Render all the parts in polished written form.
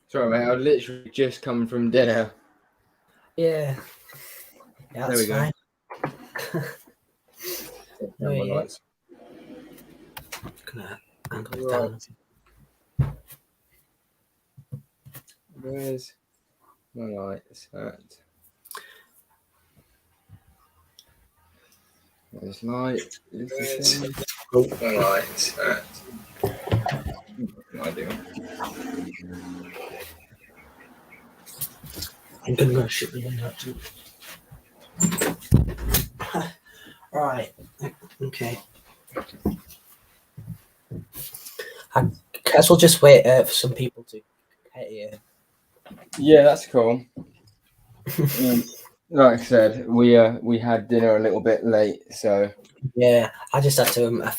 Sorry, mate. I literally just come from dinner. Yeah, There that's we go. fine. Turn No, my yeah. lights. Gonna angle it Right. down. Where's my lights at? There's light. Is the thing? My lights at. What am I doing? I'm gonna go shut the window too. Right. Okay. I guess we'll just wait for some people to get here. Yeah, that's cool. Like I said, we had dinner a little bit late, so Yeah, I just had to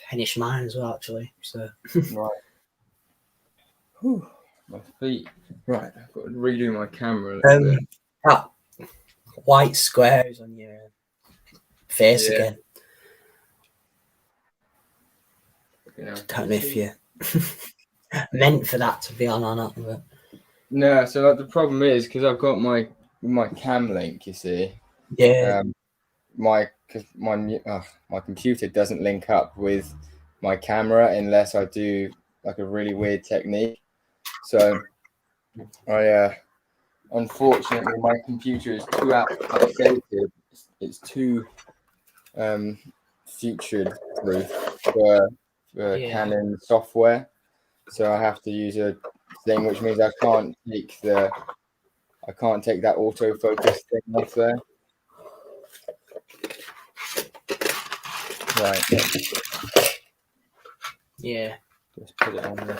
finish mine as well, actually. So right. Whew, my feet. Right, I've got to redo my camera a little bit. that white squares on your face Yeah. again. You know. Don't know if you meant for that to be on or not. But... No, so like the problem is because I've got my cam link, you see. Yeah. My computer doesn't link up with my camera unless I do like a really weird technique. So I unfortunately my computer is too outdated. It's too future proof for Canon software. So I have to use a thing, which means I can't take that autofocus thing off there. Right. Yeah. Just put it on there.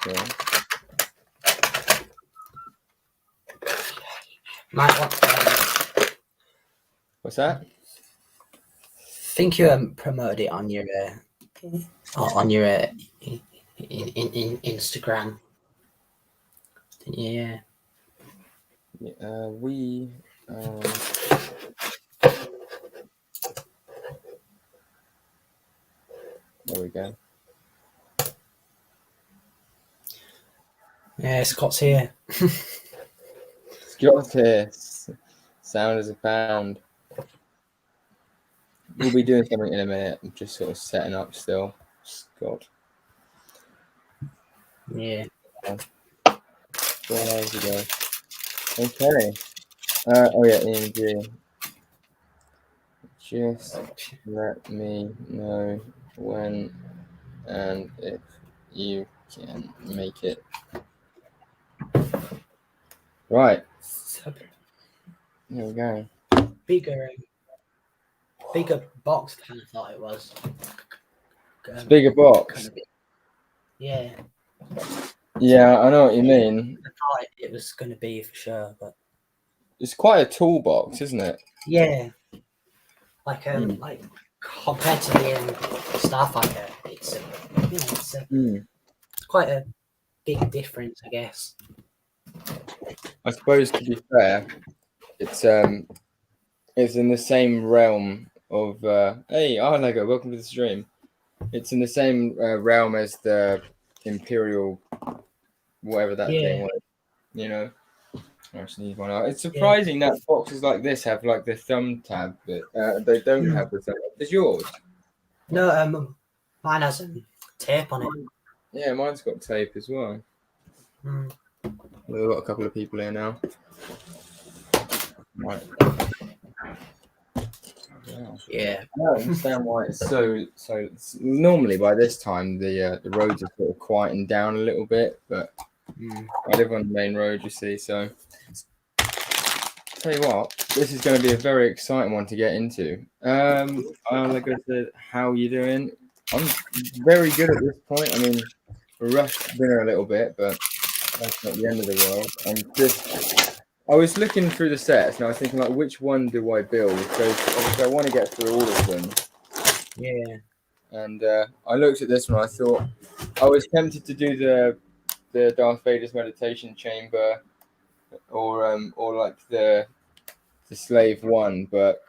Okay. Might want to, What's that? I think you promoted it on your Instagram. Yeah. We. There we go. Yeah, Scott's here. Scott's here. Sound as a pound. We'll be doing something in a minute. I'm just sort of setting up still. Scott. Yeah. 4 hours ago. Okay. Oh yeah, EMG. Just let me know when and if you can make it. Right. Here we go. Bigger box, kind of thought it was. It's a bigger box. Kind of yeah. Yeah, I know what you mean. I thought it was going to be for sure, but it's quite a tall box, isn't it? Yeah. Like compared to the Starfighter, it's quite a big difference, I guess. I suppose to be fair, it's in the same realm of hey, Lego, welcome to the stream. It's in the same realm as the Imperial, whatever that thing was. You know, I just need one out. It's surprising that boxes like this have like the thumb tab, but they don't have the thumb. Does yours? No, mine has tape on it. Yeah, mine's got tape as well. We've got a couple of people here now. Right. Yeah. I don't understand why it's so. Normally by this time the roads are sort of quieting down a little bit, but I live on the main road, you see. So tell you what, this is going to be a very exciting one to get into. Like I said, how are you doing? I'm very good at this point. I mean, rushed dinner a little bit, but that's not the end of the world. I was looking through the sets and I was thinking, like, which one do I build? Because obviously I want to get through all of them. Yeah. And I looked at this one. I thought I was tempted to do the Darth Vader's meditation chamber, or like the slave one, but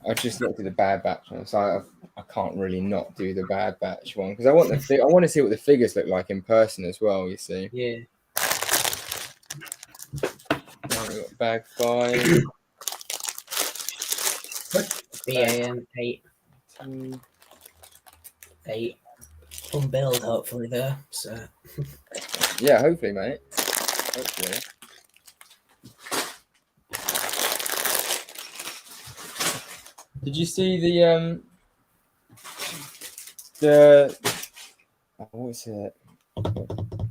I just looked at the Bad Batch one, so I can't really not do the Bad Batch one because I want I want to see what the figures look like in person as well. You see, Yeah. right, we've got bag 5. BAM 8. Two. 8. Unbuild, hopefully, there. So. Yeah, hopefully, mate. Hopefully. Did you see what's it?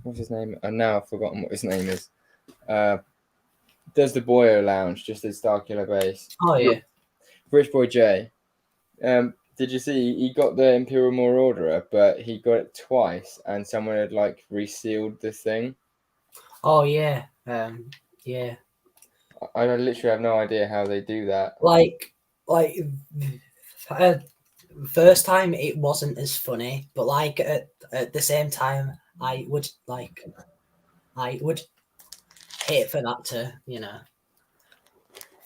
What's his name? Now I've forgotten what his name is. Does the Boyo Lounge just at Starkiller Base? Oh yeah. Rich Boy J. Did you see he got the Imperial Marauder, but he got it twice, and someone had like resealed the thing. Oh yeah. Yeah. I literally have no idea how they do that. Like, first time it wasn't as funny, but like at the same time, I would hate for that to,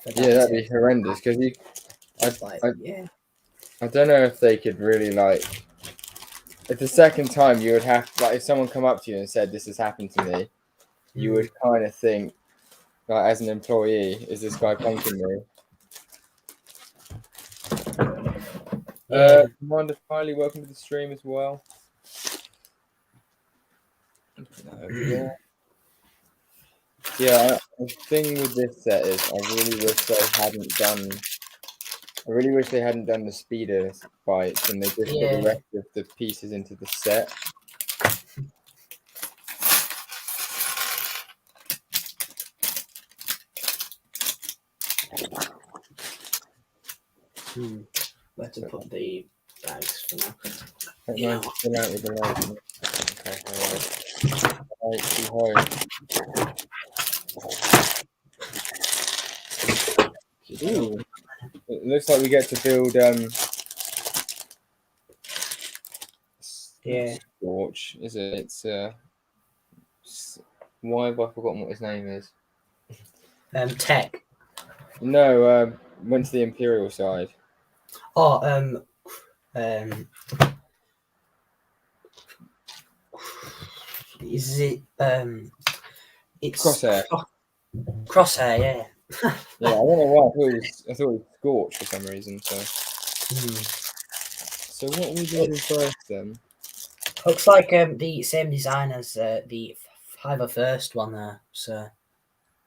for that Yeah, that'd to, be horrendous because yeah. I don't know if they could really like. If the second time you would have like if someone come up to you and said this has happened to me, you would kind of think like as an employee, is this guy punking me? Yeah. Commander Smiley, welcome to the stream as well. Yeah, the thing with this set is I really wish they hadn't done the speeder fights and they just put the rest of the pieces into the set. Where to put the bags for now? Nice to chill out with the lighting. Okay, ooh, it looks like we get to build Scorch, is it? It's why have I forgotten what his name is? Tech. No, went to the Imperial side. Oh, is it it's Crosshair. Crosshair, yeah. Yeah, I don't know why I thought it was Scorch for some reason. So what are we doing first then? Looks like the same design as the 501st one there. So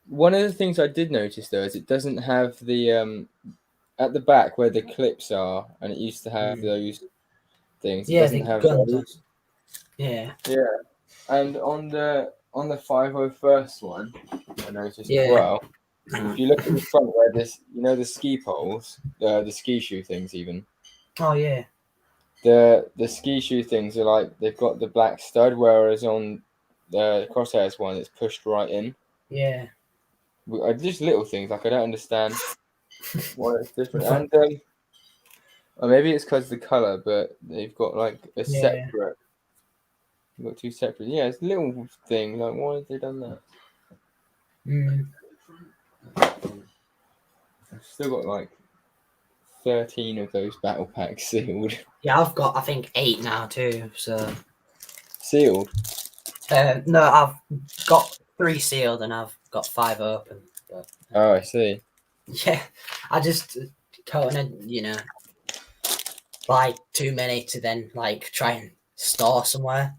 one of the things I did notice though is it doesn't have the at the back where the clips are, and it used to have those things. It doesn't have those. Yeah. Yeah, and on the 501st one, I noticed as well. If you look at the front where this, the ski poles, the ski shoe things even. Oh yeah. The ski shoe things are like they've got the black stud, whereas on the Crosshairs one, it's pushed right in. Yeah. Just little things like I don't understand why it's different, and or maybe it's because the color, but they've got like a separate. You've got two separate. Yeah, it's a little thing. Like why have they done that? I've still got like 13 of those battle packs sealed. Yeah, I've got I think 8 now too. So sealed. No, I've got 3 sealed and I've got 5 open. But, oh, I see. Yeah, I just kind of buy too many to then like try and store somewhere.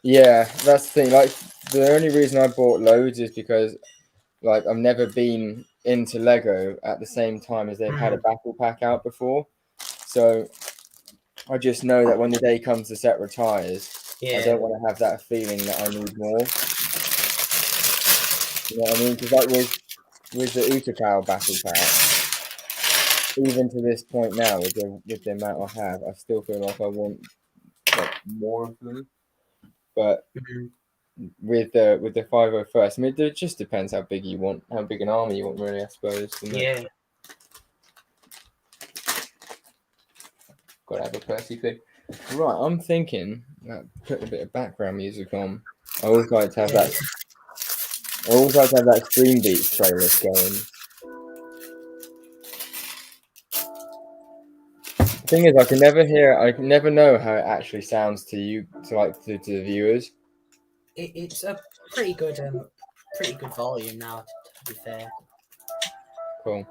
Yeah, that's the thing. Like the only reason I bought loads is because like I've never been into Lego at the same time as they've had a battle pack out before. So I just know that when the day comes the set retires, I don't want to have that feeling that I need more. You know what I mean? Because like with the Utapau battle pack, even to this point now, with the amount I have, I still feel like I want like more of them. But with the 501st, I mean, it just depends how big you want, how big an army you want, really. I suppose. Yeah. Gotta have a Percy thing. Right, I'm thinking put a bit of background music on. I always like to have that. I always like to have that Stream Beats playlist going. thing is, I can never hear. I can never know how it actually sounds to you, to the viewers. It's a pretty good volume now. To be fair, Cool.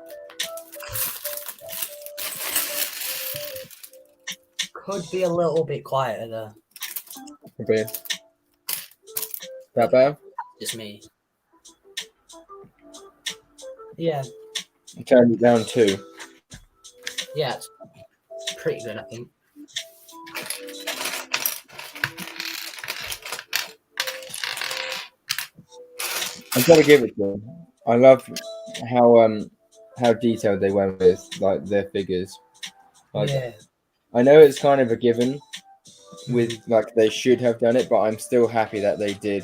could be a little bit quieter though. Okay. That better? Just me. Yeah, Turn it down too. yeah, it's pretty good, I think. I've got to give it to them. I love how detailed they went with like their figures. Like Yeah, I know it's kind of a given with like they should have done it, but I'm still happy that they did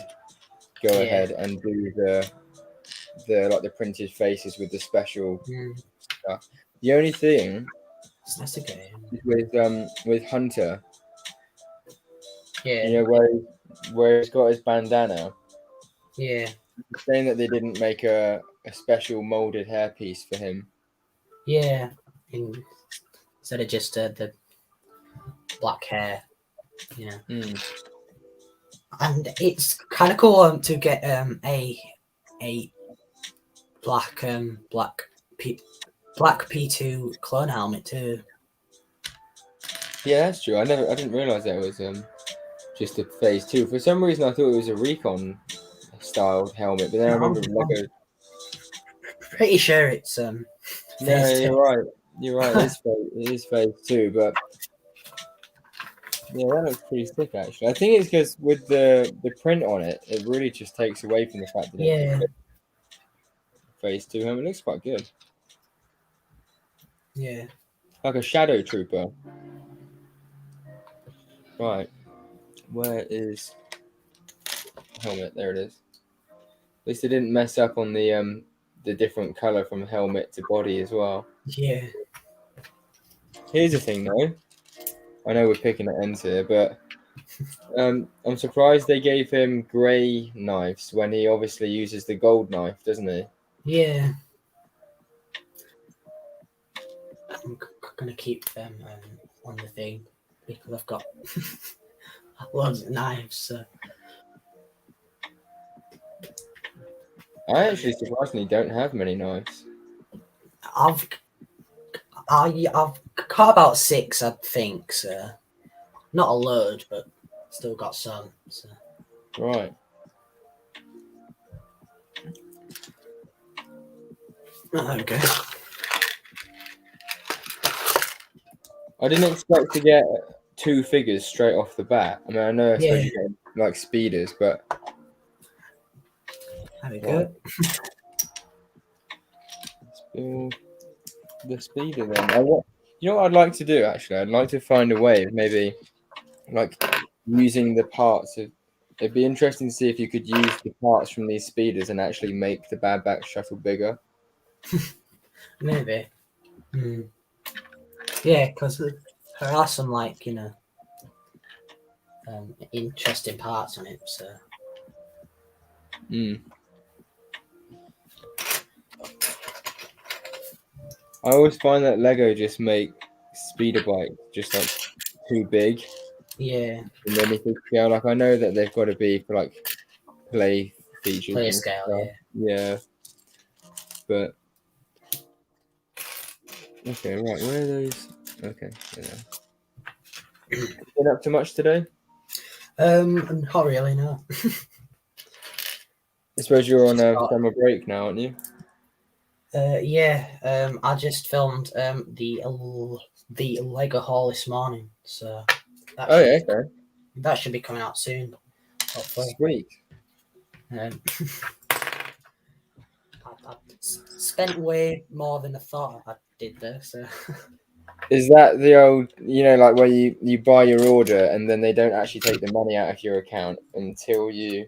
go yeah. ahead and do the printed faces with the special stuff. The only thing That's okay. with Hunter, Yeah, you know where he's got his bandana, yeah, saying that they didn't make a special molded hairpiece for him. yeah. Instead of just the black hair, you know. And it's kind of cool to get a black P2 clone helmet too. Yeah, that's true. I didn't realize that it was just a phase 2. For some reason, I thought it was a recon styled helmet, but then I remember Lego. Pretty sure it's No, phase 2. you're right. You're right. It is phase 2, but yeah, that looks pretty sick actually. I think it's because with the print on it, it really just takes away from the fact that Yeah, it's a phase 2 helmet. It looks quite good, yeah, like a shadow trooper. Right, where is helmet? There it is. At least they didn't mess up on the different color from helmet to body as well. yeah, Here's the thing though. I know we're picking at ends here, but I'm surprised they gave him grey knives when he obviously uses the gold knife, doesn't he? yeah. I'm gonna keep them on the thing because I've got loads of knives. So. I actually surprisingly don't have many knives. I've got about 6, I think. So not a load, but still got some. So. Right. Okay. I didn't expect to get 2 figures straight off the bat. I mean, I suppose you get like speeders, but There we go. Let's build the speeder then. You know what I'd like to do actually? I'd like to find a way of maybe like using the parts of. It'd be interesting to see if you could use the parts from these speeders and actually make the Bad Batch shuttle bigger. Maybe. Yeah, because there are some interesting parts on it. So. I always find that Lego just make speeder bikes just like too big. Yeah. And then if it's scale, like I know that they've got to be for like play features. Player and scale, stuff. Yeah. But okay, right, where are those? Okay, yeah. Been up to much today? Not really, no. I suppose you're on a summer break now, aren't you? Yeah. I just filmed the Lego haul this morning, so that should be coming out soon. Hopefully. Sweet. I spent way more than I thought I did there. So. Is that the old, like where you buy your order and then they don't actually take the money out of your account until you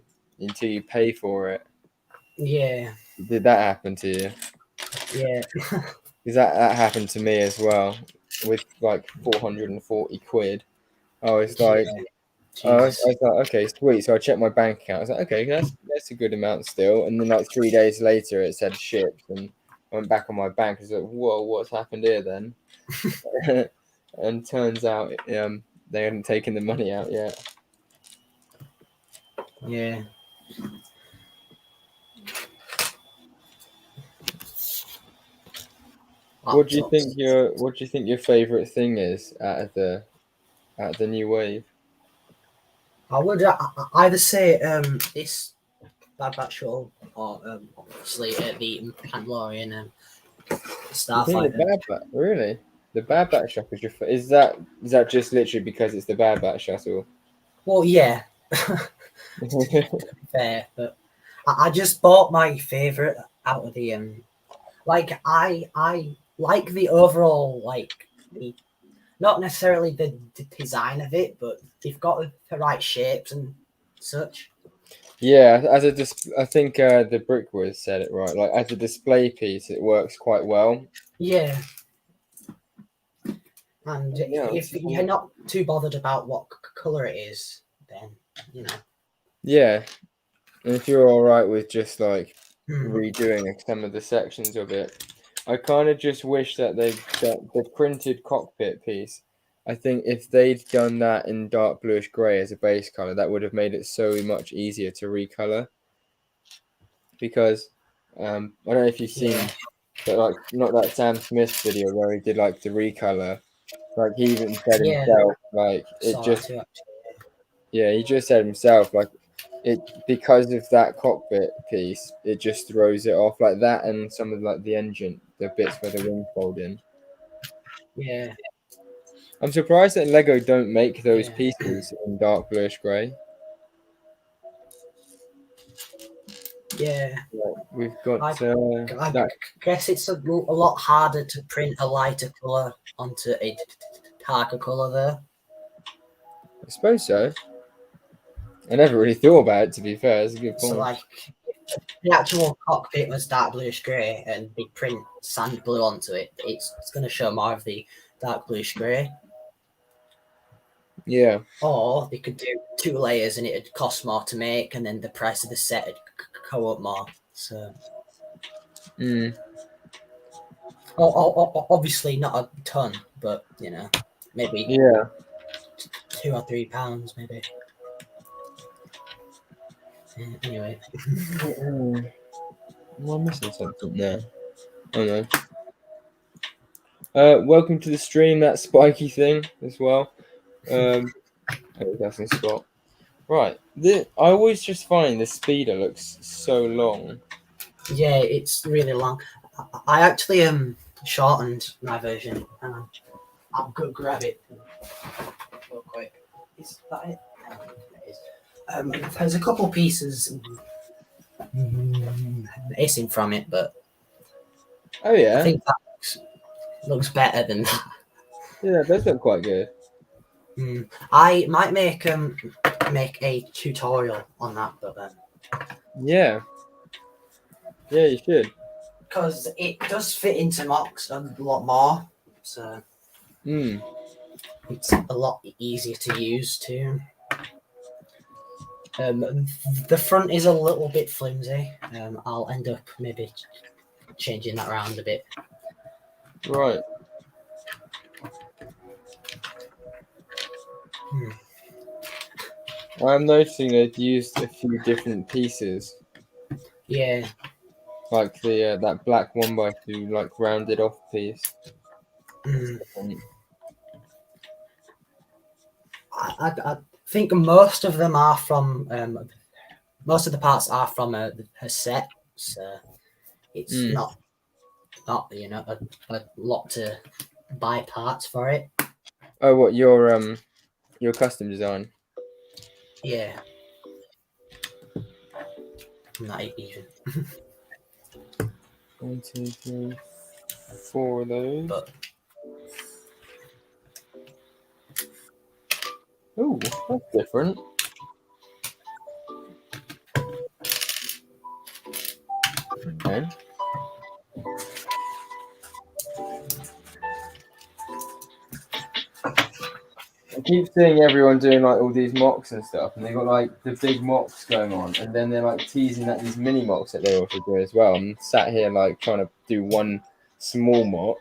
pay for it? Yeah. Did that happen to you? Yeah. Because that happened to me as well with like 440 quid. I was like, I was like, okay, sweet. So I checked my bank account. I was like, okay, that's a good amount still. And then like 3 days later, it said shipped, and I went back on my bank. I was like, whoa, what's happened here then? and turns out they hadn't taken the money out yet. Yeah. What do you think your favorite thing is out of the new wave? I would either say this Bad Batch Shuttle or obviously the Mandalorian You think the Starfighter. Bad Batch really? The Bad Batch shuttle is that just literally because it's the Bad Batch shuttle? Well, yeah, fair, but I just bought my favorite out of the like I like the overall like the not necessarily the design of it, but they've got the right shapes and such. Yeah, I think the Brickworth said it right. Like as a display piece, it works quite well. Yeah, and Yeah, if you're not too bothered about what color it is, then you know. yeah, and if you're all right with just like Hmm. redoing some of the sections of it, I kind of just wish that the printed cockpit piece. I think if they'd done that in dark bluish grey as a base color, that would have made it so much easier to recolor. Because I don't know if you've seen, but like not that Sam Smith video where he did like the recolor. Like he even said Yeah, himself, like it saw that just too. Actually. yeah, he just said himself, like it because of that cockpit piece, it just throws it off like that, and some of like the engine, the bits where the wings fold in. Yeah, I'm surprised that Lego don't make those yeah, pieces in dark bluish grey. yeah. Like, we've got I that. guess it's a lot harder to print a lighter color onto a darker color there. I suppose so. I never really thought about it. To be fair, it's a good So point. like the actual cockpit was dark bluish grey, and they print sand blue onto it. It's going to show more of the dark bluish grey. Yeah. Or they could do 2 layers, and it'd cost more to make, and then the price of the set would go up more. So, Mm. obviously not a ton, but you know, maybe Yeah. £2 or £3, maybe. Anyway. Am I missing something there? Oh no. Welcome to the stream. That spiky thing as well. Oh, that's in spot. Right. I always just find the speeder looks so long. Yeah, it's really long. I actually shortened my version. I'll go grab it real quick. Is that it? It is. There's a couple pieces missing from it, but Oh yeah. I think that looks better than that. Yeah, that does look quite good. I might make a tutorial on that, but yeah, you should. Because it does fit into mocks a lot more, so it's a lot easier to use too. The front is a little bit flimsy. I'll end up maybe changing that around a bit. Right. I'm noticing they've used a few different pieces. Yeah. Like the that black 1x2 like rounded off piece. I think most of them are from most of the parts are from her set, so it's not you know a lot to buy parts for it. Oh, what your custom design? Yeah, not even. 1, 2, 3, 4 of those. But oh, that's different. Okay. I keep seeing everyone doing like all these mocks and stuff, and they got like the big mocks going on, and then they're like teasing that these mini mocks that they also do as well. I'm sat here like trying to do one small mock.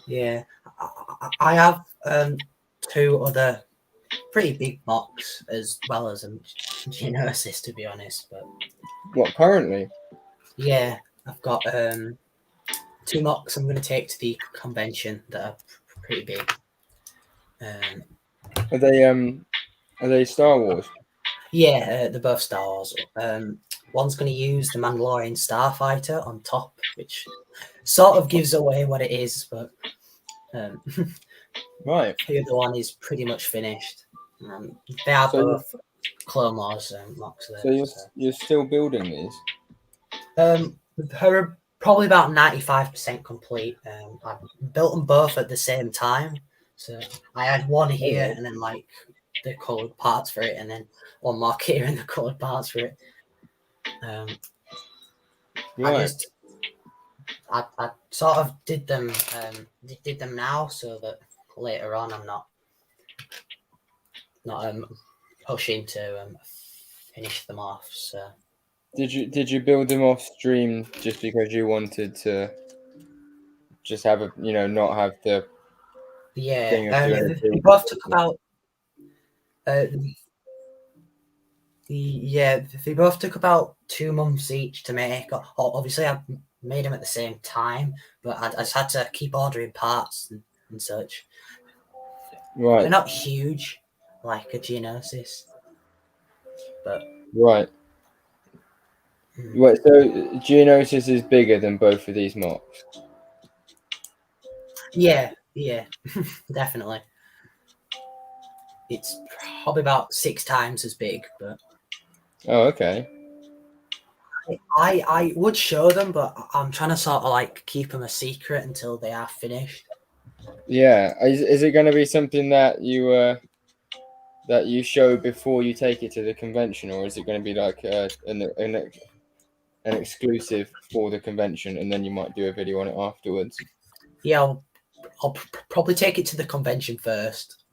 yeah, I have two other pretty big mocks as well as Geonosis, to be honest. But What currently? yeah, I've got two mocks I'm going to take to the convention that are pretty big. Are they Star Wars? Yeah, they're both Star Wars. One's going to use the Mandalorian Starfighter on top, which sort of gives away what it is, but Right. the other one is pretty much finished. They are So both Clone Wars mocks so there. you're still building these? They're probably about 95% complete. I built them both at the same time. So I had one here Alright. and then like the coloured parts for it, and then one mock here and the coloured parts for it. Right. I sort of did them now so that later on I'm not pushing to finish them off. So Did you build them off stream just because you wanted to just have a not have the thing of doing a they build? both took about uh, they both took about 2 months each to make. Obviously, I made them at the same time, but I just had to keep ordering parts and such. Right. They're not huge like a Geonosis, but Right. Wait, so Geonosis is bigger than both of these mocks? yeah, definitely. It's probably about 6 times as big, but Oh, okay. I would show them, but I'm trying to sort of like keep them a secret until they are finished. Yeah. Is it going to be something that you show before you take it to the convention, or is it going to be like an exclusive for the convention, and then you might do a video on it afterwards? Yeah, I'll probably take it to the convention first.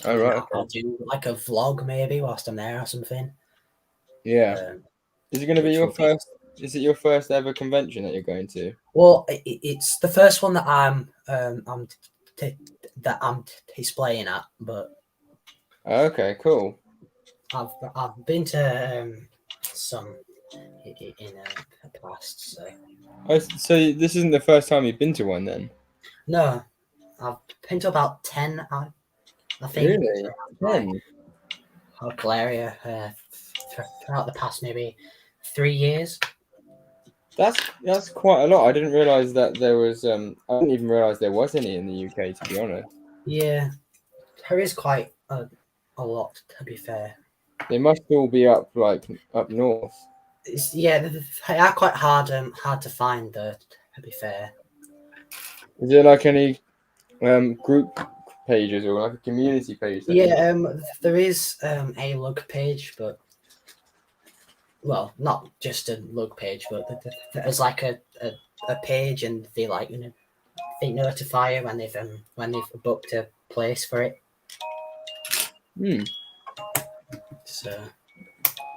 Oh, right. Okay. I'll do like a vlog maybe whilst I'm there or something. Yeah. Is it going to be your first? Is it your first ever convention that you're going to? Well, it's the first one that I'm displaying at, but Okay, cool. I've been to some in the past. So Oh, so this isn't the first time you've been to one then? no, I've been to about 10. I think Really? 10? local area throughout the past maybe 3 years. That's quite a lot. I didn't realize that there was. I didn't even realize there was any in the UK, to be honest. Yeah, there is quite a lot, to be fair. They must all be up north. They are quite hard to find, though, to be fair. Is there like any group pages or like a community page? There is a lug page, but well, not just a lug page, but there's like a page, and they like they notify you when they've booked a place for it. So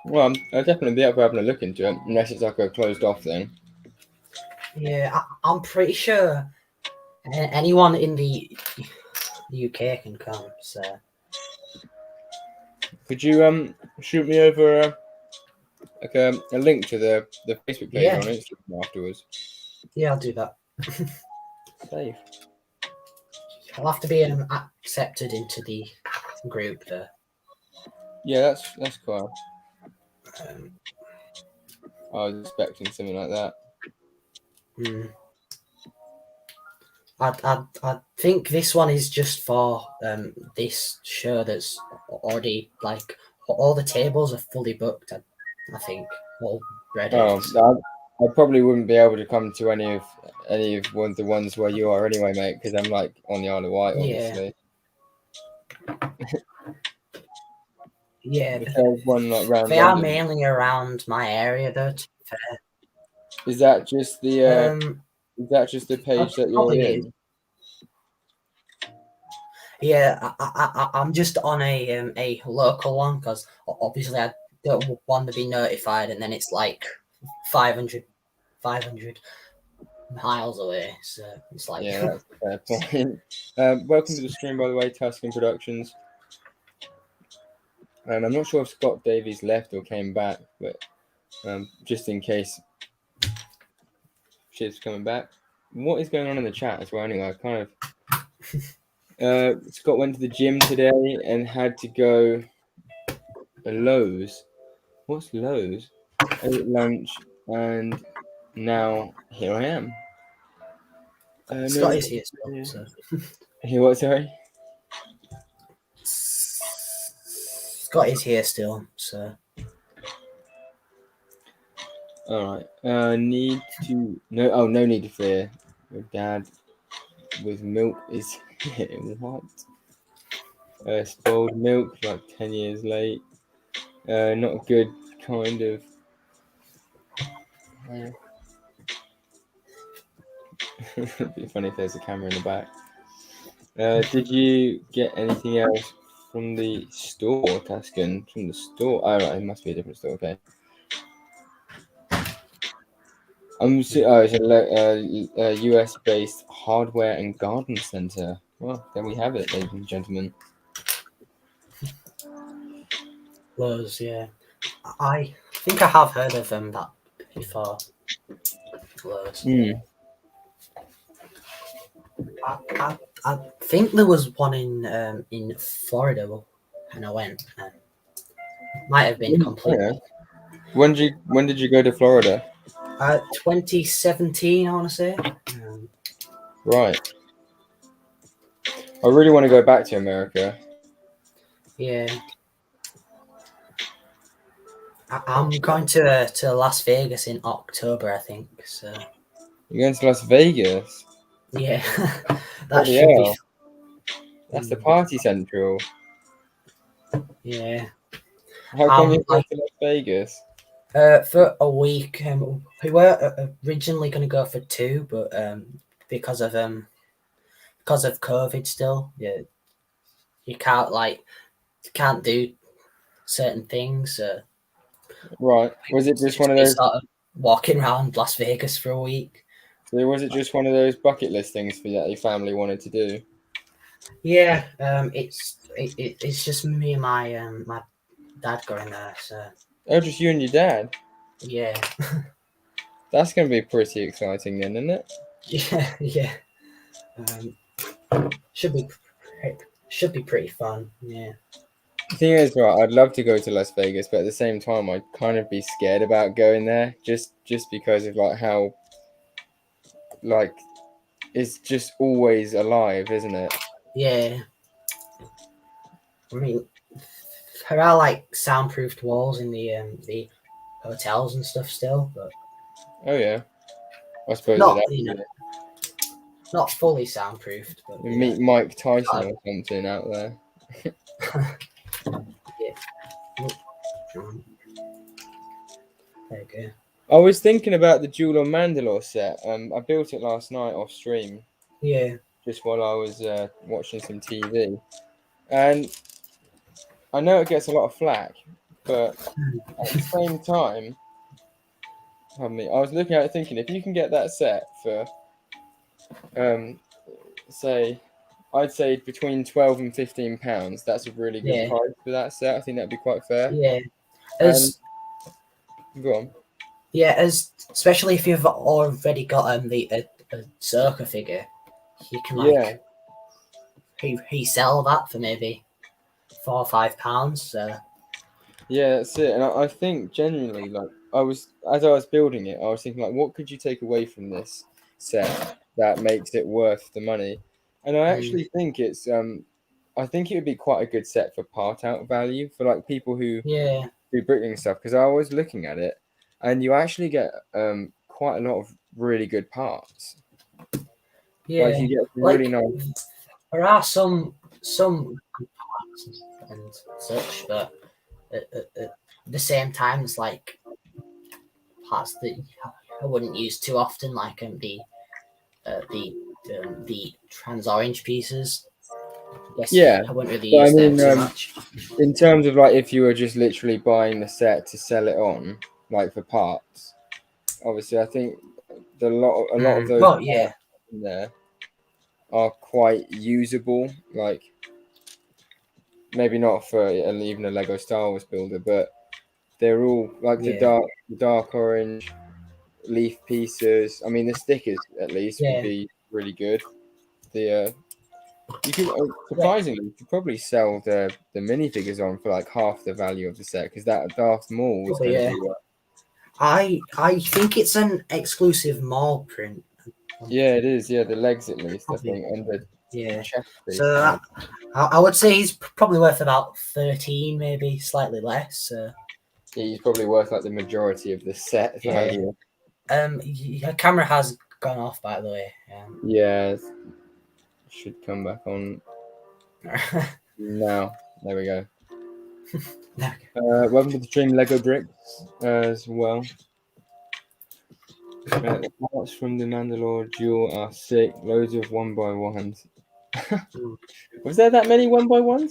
Well, I'll definitely be up for having a look into it, unless it's like a closed off thing. yeah, I'm pretty sure anyone in the UK can come. So Could you shoot me over a link to the Facebook page on Instagram afterwards? Yeah, I'll do that. Safe. I'll have to be accepted into the group though. Yeah, that's cool. I was expecting something like that. I think this one is just for this show that's already like all the tables are fully booked. I think already. Oh, I probably wouldn't be able to come to any of the ones where you are anyway, mate, because I'm like on the Isle of Wight, obviously. Yeah, one like round they are London. mainly around my area though. To be fair. Is that just the page that you're in? Is. Yeah, I'm just on a local one because obviously I don't want to be notified, and then it's like 500. miles away. So it's like, Yeah, that's a fair point. Welcome to the stream, by the way, Tuscan Productions. I'm not sure if Scott Davies left or came back, but just in case shit's coming back. What is going on in the chat as well? Anyway, Scott went to the gym today and had to go to Lowe's. What's Lowe's? Ate lunch and now here I am. Scott is here still. So. Here what? Sorry. Scott is here still. So. All right. Need to no. Oh, no need to fear. Your dad with milk is what? Spoiled milk, like 10 years late. Not a good kind of. It'd be funny if there's a camera in the back. Did you get anything else from the store, Tuscan? From the store? Oh, right, it must be a different store. Okay. It's a US-based hardware and garden center. Well, there we have it, ladies and gentlemen. Lowe's, yeah. I think I have heard of that before. Lowe's. I think there was one in Florida, and I went. Might have been completely. Yeah. When did you go to Florida? 2017, I want to say. Right. I really want to go back to America. Yeah. I'm going to Las Vegas in October, I think. So. You're going to Las Vegas? Yeah. That should be. That's the party central. Yeah. How come you going to Las Vegas? For a week. We were originally going to go for 2, but because of COVID still, yeah, you can't do certain things. Right. Was it just one of those sort of walking around Las Vegas for a week? So was it just one of those bucket list things for your family wanted to do? Yeah. It's just me and my dad going there. So. Oh, just you and your dad? Yeah. That's going to be pretty exciting then, isn't it? Yeah, yeah. Should be pretty fun. Yeah. The thing is, right, I'd love to go to Las Vegas, but at the same time, I'd kind of be scared about going there, just because of like how, like, it's just always alive, isn't it? Yeah. I mean, there are like soundproofed walls in the hotels and stuff still, but oh yeah, I suppose not fully soundproofed. But meet Mike Tyson or something out there. Yeah. There you go. I was thinking about the Jewel on Mandalore set. I built it last night off stream. Yeah. Just while I was watching some TV, and I know it gets a lot of flack, but at the same time, I was looking at it thinking, if you can get that set for, I'd say between £12 and £15, that's a really good price for that set. I think that'd be quite fair. Yeah. Go on. Yeah, especially if you've already got a Circa figure, you can resell that for maybe £4 or £5. So. Yeah, that's it. And I think genuinely, like, as I was building it, I was thinking, like, what could you take away from this set that makes it worth the money? And I actually think it's I think it would be quite a good set for part out value for like people who do bricklaying stuff, because I was looking at it and you actually get quite a lot of really good parts. Yeah, like you get really nice. There are some parts and such, but at the same time, it's like parts that I wouldn't use too often, like the trans orange pieces. I wouldn't really use them too much. In terms of like if you were just literally buying the set to sell it on, like for parts, obviously I think a lot of those Well, yeah, in there are quite usable. Like maybe not for even a Lego Star Wars builder, but they're all like yeah, the dark orange leaf pieces. I mean, the stickers at least would yeah, be really good. The you could yeah. surprisingly you could probably sell the minifigures on for like half the value of the set because that Darth Maul was Probably, going to yeah. be I think it's an exclusive mall print. yeah, it is, yeah, the legs at least I Probably, think, and the yeah. chest So piece. I would say he's probably worth about 13, maybe slightly less. He's probably worth like the majority of the set Yeah. value. Your camera has gone off, by the way. Yeah, should come back on now. There we go. Welcome to the stream, Lego bricks as well. Parts from the Mandalore duel are sick. Loads of 1x1s. Was there that many 1x1s?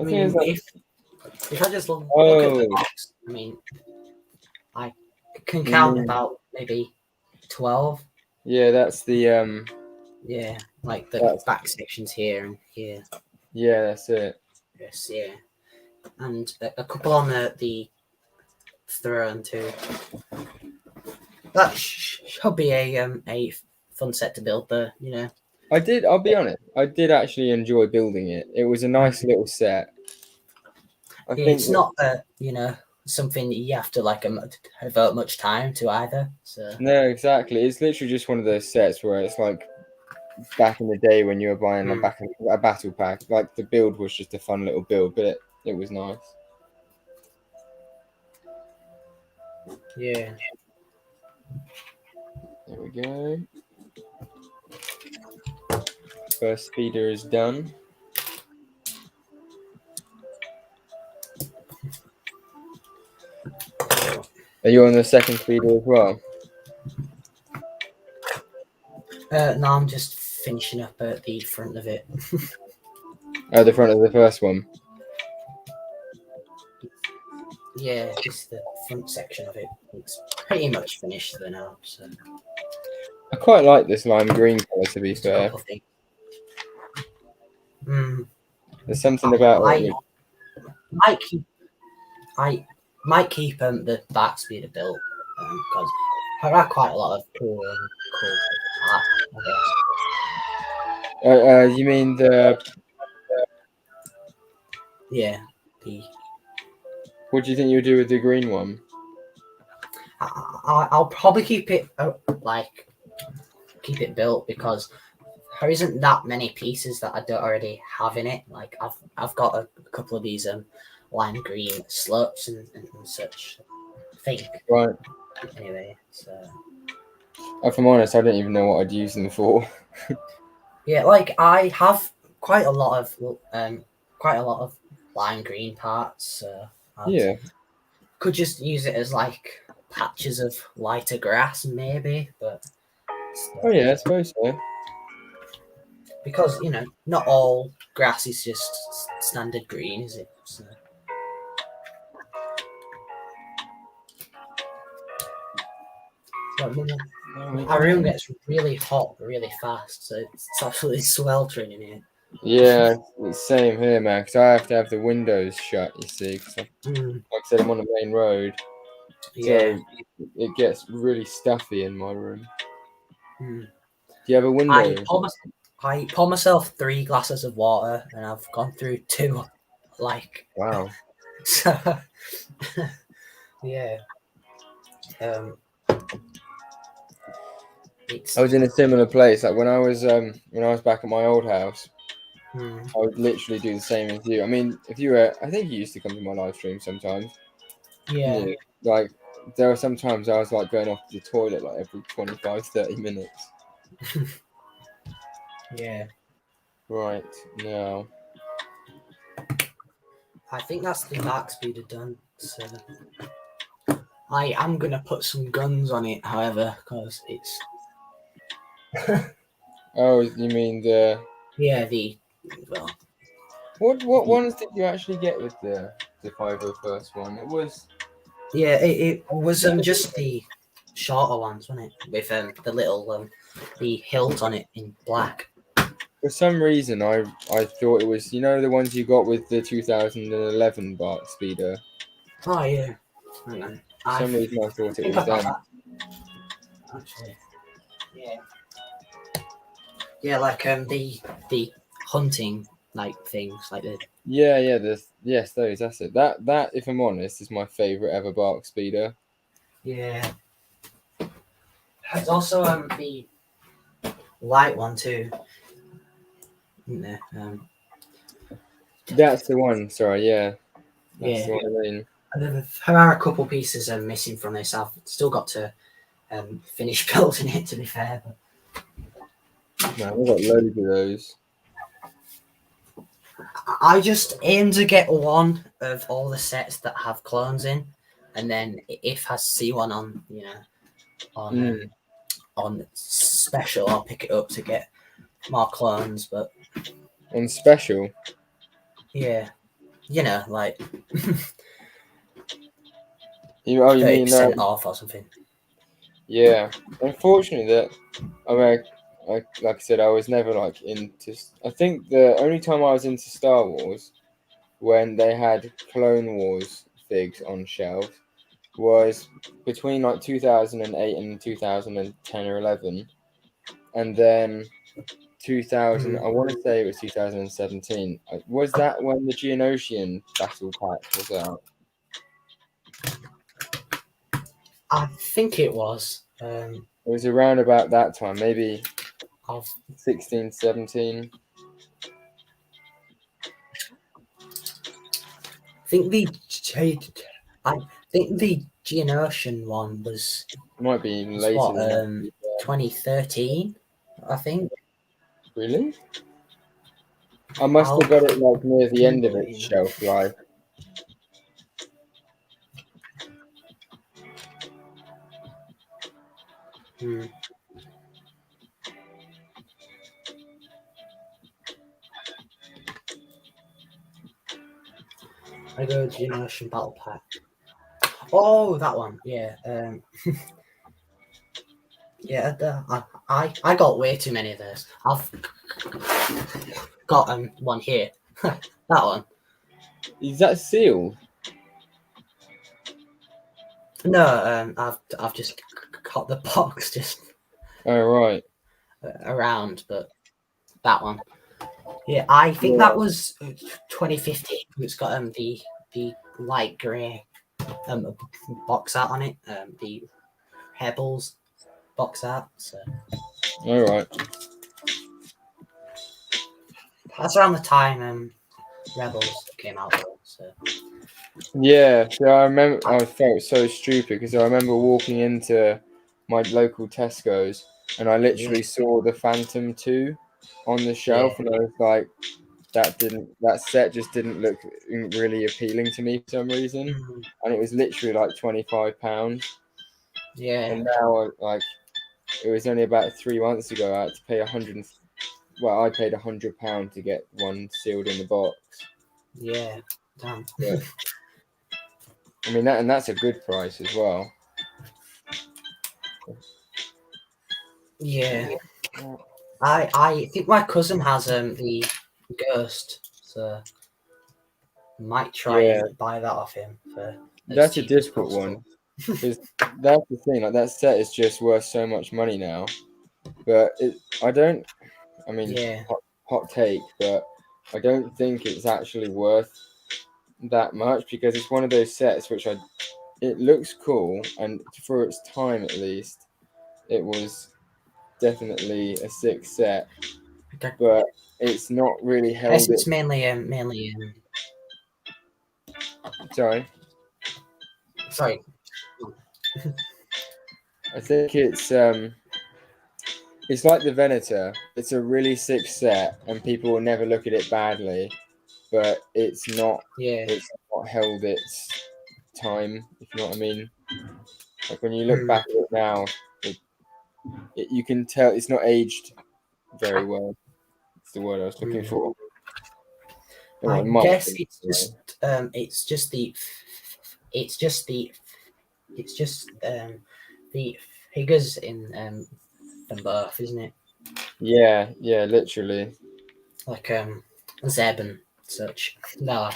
I think it's mean, like if I just look at the oh, box, I mean, I can you count mean about maybe 12. yeah, that's the Yeah, like the that's back sections here and here. yeah, that's it. Yes, yeah. And a couple on the throne too. That should be a fun set to build there, you know. I'll be honest, I did actually enjoy building it. It was a nice little set. I think It's that, not you know, something that you have to like devote much time to either. So no, exactly. It's literally just one of those sets where it's like back in the day when you were buying a battle pack. Like the build was just a fun little build, but it was nice. yeah. There we go. First speeder is done. Are you on the second speeder as well? No, I'm just finishing up at the front of it. Oh, the front of the first one. Yeah, just the front section of it. It's pretty much finished there now. So I quite like this lime green colour, to be just a fair. couple of things. Mm, There's something about I it. might keep the back speeder built because there are quite a lot of cool parts, I guess. You mean the? Yeah, the What do you think you'll do with the green one? I'll probably keep it keep it built because there isn't that many pieces that I don't already have in it. Like I've got a couple of these lime green slopes and such. I think. Right. Anyway, so If I'm honest, I don't even know what I'd use them for. yeah, like I have quite a lot of lime green parts. So Yeah. could just use it as like patches of lighter grass, maybe, but Oh yeah, I suppose so. because you know not all grass is just standard green, is it? So. Our room gets really hot really fast, so it's absolutely sweltering in here. Yeah, it's same here, man. Because I have to have the windows shut. You see, 'cause like I said, I'm on the main road, Yeah. so it gets really stuffy in my room. Mm. Do you have a window? I pour myself 3 glasses of water, and I've gone through 2. Like Wow. so, yeah. I was in a similar place. Like when I was back at my old house, I would literally do the same as you. I mean, if you were, I think you used to come to my live stream sometimes. Yeah. Like there were some times I was like going off to the toilet like every 25, 30 minutes. Yeah. Right now. I think that's the dark speeder done. So I am gonna put some guns on it, however, because it's. Oh, you mean the? Yeah, What ones did you actually get with the 501st one? It was. Yeah, it was just the shorter ones, wasn't it? With the little the hilt on it in black. For some reason, I thought it was the ones you got with the 2011 Bark Speeder. Oh yeah. Hang on. For I some reason, I thought it think was I've got them. that actually. Yeah. Yeah, like the hunting like things like the Yeah, yeah, yes, those. That's it. That, if I'm honest, is my favorite ever Bark Speeder. yeah. There's also the light one too. Isn't there? That's the one. Sorry, yeah, that's Yeah. the one I mean. There are a couple pieces missing from this. I've still got to finish building it. To be fair, but Man, we've got loads of those. I just aim to get one of all the sets that have clones in, and then if I see one on on special, I'll pick it up to get more clones. But On special. yeah, like You mean 30% off or something. yeah. Unfortunately, I mean, like I said, I was never like into. I think the only time I was into Star Wars when they had Clone Wars figs on shelves was between like 2008 and 2010 or 11, and then 2000. I want to say it was 2017. Was that when the Geonosian Battle Pack was out? I think it was. It was around about that time, maybe Of 16, 17. I think the Geonosian one was Might be even later what than that. 2013, I think. Really? I must have got it like near the end of its You know. shelf life. Hmm. I go Geonosian Battle Pack. Oh, that one. Yeah. Yeah. I got way too many of those. I've got one here. That one. Is that sealed? No, I've just got the box just Oh, right. around, but that one. Yeah, I think Yeah. that was 2015. It's got the light grey box art on it. The Pebbles box art. So All right. that's around the time Rebels came out. So Yeah. So I remember I felt so stupid because I remember walking into my local Tesco's and I yeah, literally saw the Phantom 2 on the yeah, shelf and I was like, that set just didn't look really appealing to me for some reason. And it was literally like £25. yeah, And now like it was only about 3 months ago I had to pay I paid £100 to get one sealed in the box. yeah. Damn. But I mean that's a good price as well. Yeah, I think my cousin has the Ghost, so might try Yeah, and buy that off him for as that's a cheap as difficult one possible. because that's the thing. Like that set is just worth so much money now. But I don't. I mean, Yeah, hot take, but I don't think it's actually worth that much because it's one of those sets which it looks cool and for its time at least it was definitely a sick set, okay. but it's not really I guess held it. it's mainly Sorry, sorry. I think it's like the Venator. It's a really sick set, and people will never look at it badly, but Yeah. it's not held its time. If you know what I mean. Like when you look Hmm. back at it now, you can tell it's not aged very well. It's the word I was looking Hmm. for. Well, I it might guess be, it's anyway. just it's just the it's just the figures in them both, isn't it? Yeah, literally. Like Zeb and such. No.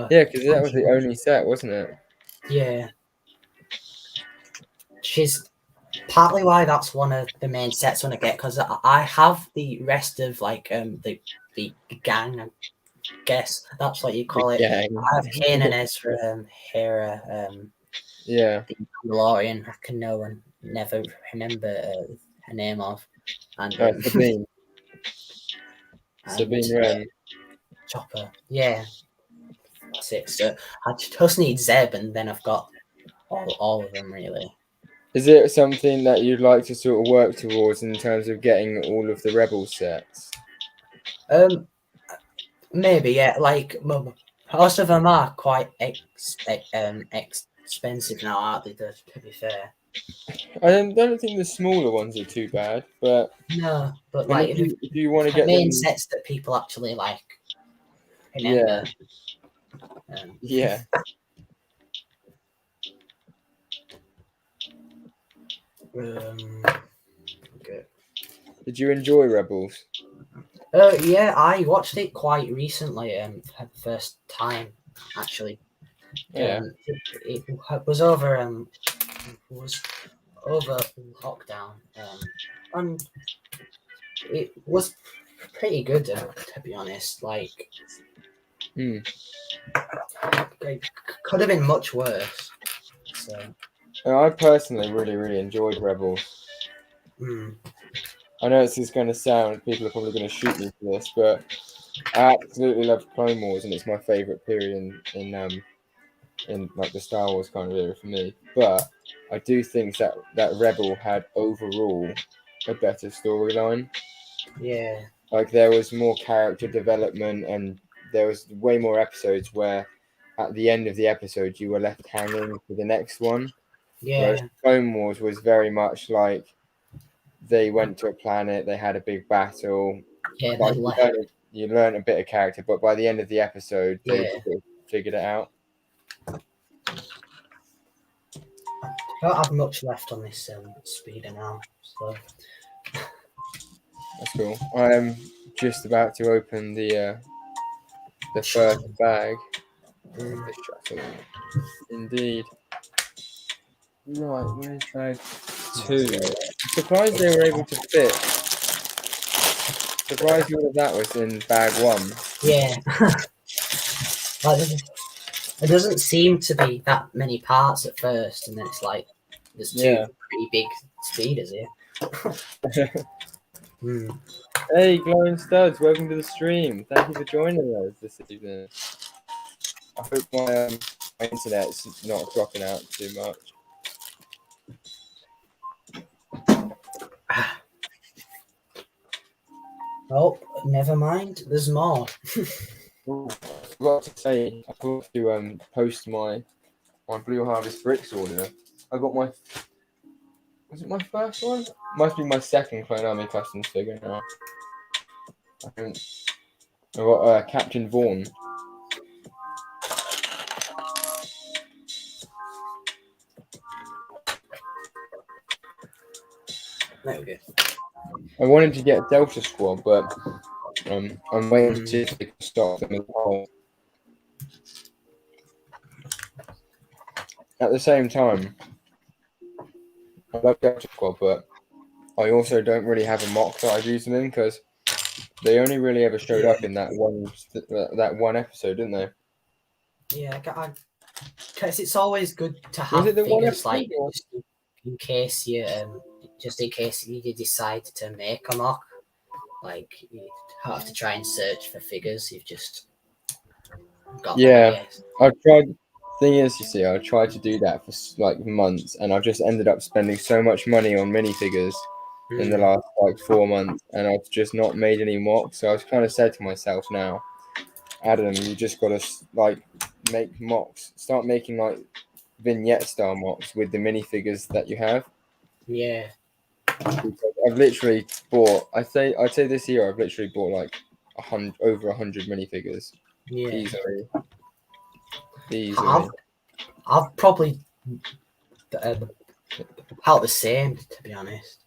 Yeah, because that was the only set, wasn't it? Yeah. She's partly why that's one of the main sets I want to get, because I have the rest of like the gang, I guess that's what you call it. Gang. I have Kane and Ezra, Hera, Yeah. the Mandalorian. I can never remember her name of, and Sabine. and, Sabine Wren. Chopper. Yeah, that's it. So I just need Zeb, and then I've got all of them really. Is it something that you'd like to sort of work towards in terms of getting all of the Rebel sets? Maybe, yeah. Like most of them are quite expensive now, aren't they? To be fair. I don't think the smaller ones are too bad, but No, but and like if you want to the get main them, sets that people actually like yeah, remember. Um, yeah. okay. Did you enjoy Rebels? Yeah, I watched it quite recently. For the first time actually. Yeah. It was over. Was over lockdown. And it was pretty good, to be honest. Like, Hmm. it could have been much worse. So, I personally really enjoyed Rebels. mm, I know it's just going to sound, people are probably going to shoot me for this, but I absolutely love Clone Wars, and it's my favorite period in like the Star Wars kind of era for me. But I do think that Rebel had overall a better storyline. yeah, Like there was more character development, and there was way more episodes where at the end of the episode you were left hanging for the next one. Whereas yeah, Clone Wars was very much like they went to a planet, they had a big battle, yeah. They like left. you learn a bit of character, but by the end of the episode they Yeah, sort of figured it out. don't have much left on this speeder now. So, That's cool. I am just about to open the first shuttle. bag of Mm, the shuttle. Indeed. Right, where's bag two? I'm surprised they were able to fit. Surprised all of that was in bag one. yeah, like there doesn't seem to be that many parts at first, and then it's like there's two Yeah. pretty big speeders here. Mm. Hey, Glowing Studs, welcome to the stream. Thank you for joining us this evening. I hope my internet's not dropping out too much. Oh, never mind. There's more. Ooh, I forgot to say, I forgot to post my Blue Harvest Bricks order. I got my, was it my first one? Must be my second Clone Army Customs figure now. I got Captain Vaughn. There we go. I wanted to get Delta Squad, but I'm waiting to see if they can stop them as well. At the same time, I love Delta Squad, but I also don't really have a mock that I've used them in because they only really ever showed up in that one episode, didn't they? Yeah, because it's always good to Was have it the one figures like episode? Or? just in case you decide to make a mock, like you don't have to try and search for figures. You've just got them, I Yeah, guess. I've tried. Thing is, you see, I tried to do that for like months, and I've just ended up spending so much money on minifigures in the last like 4 months, and I've just not made any mocks. So I was kind of said to myself now, Adam, you just got to like make mocks, start making like vignette style mocks with the minifigures that you have. Yeah, Because I've literally bought. I'd say this year I've literally bought like over 100 minifigures yeah. easily. I've probably about the same, to be honest.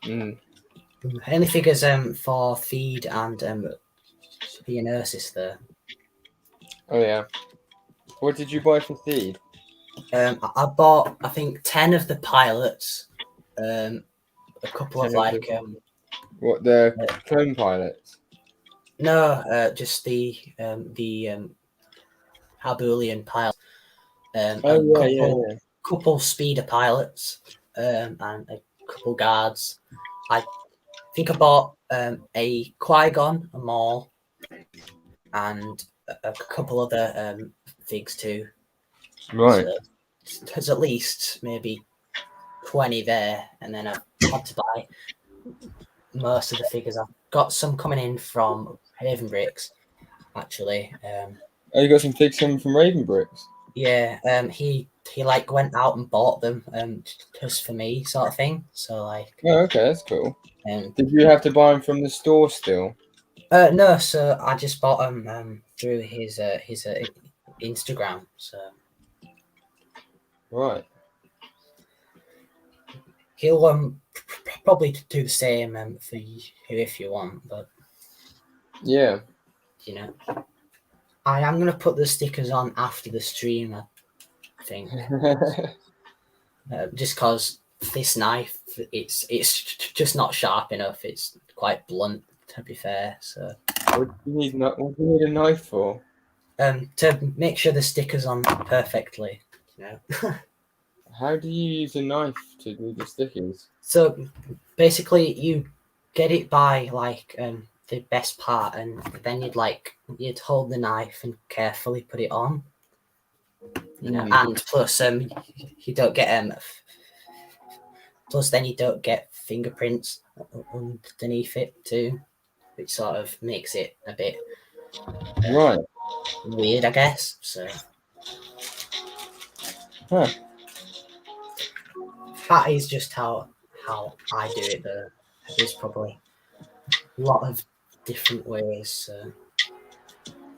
Mm. Any figures for feed and the nurses there? Oh yeah. What did you buy for seed? I bought, I think, 10 of the pilots, a couple of 10 of the what the uh, clone pilots? no, just the Habulian pilots, Oh a yeah. couple speeder pilots, and a couple guards. I think I bought a Qui-Gon, a Maul, and a couple other figs too. Right. So there's at least maybe 20 there, and then I've had to buy most of the figures. I've got some coming in from Haven Bricks, actually. Oh, you got some figs coming from Raven Bricks. Yeah, he like went out and bought them just for me, sort of thing. So like, Oh, okay, that's cool. um, Did you have to buy them from the store still? no, so I just bought them through his Instagram. So Right. he'll probably do the same for you if you want, but Yeah. you know, I am gonna put the stickers on after the stream. I think just because this knife, it's just not sharp enough. It's quite blunt, to be fair. So What do you need? What do you need a knife for? to make sure the stickers on perfectly, you know. How do you use a knife to do the stickers? So basically, you get it by like the best part, and then you'd hold the knife and carefully put it on, you know. Mm. And plus, you don't get plus then you don't get fingerprints underneath it too, which sort of makes it a bit Right. weird, I guess. So Huh. that is just how I do it. Though there's probably a lot of different ways. So.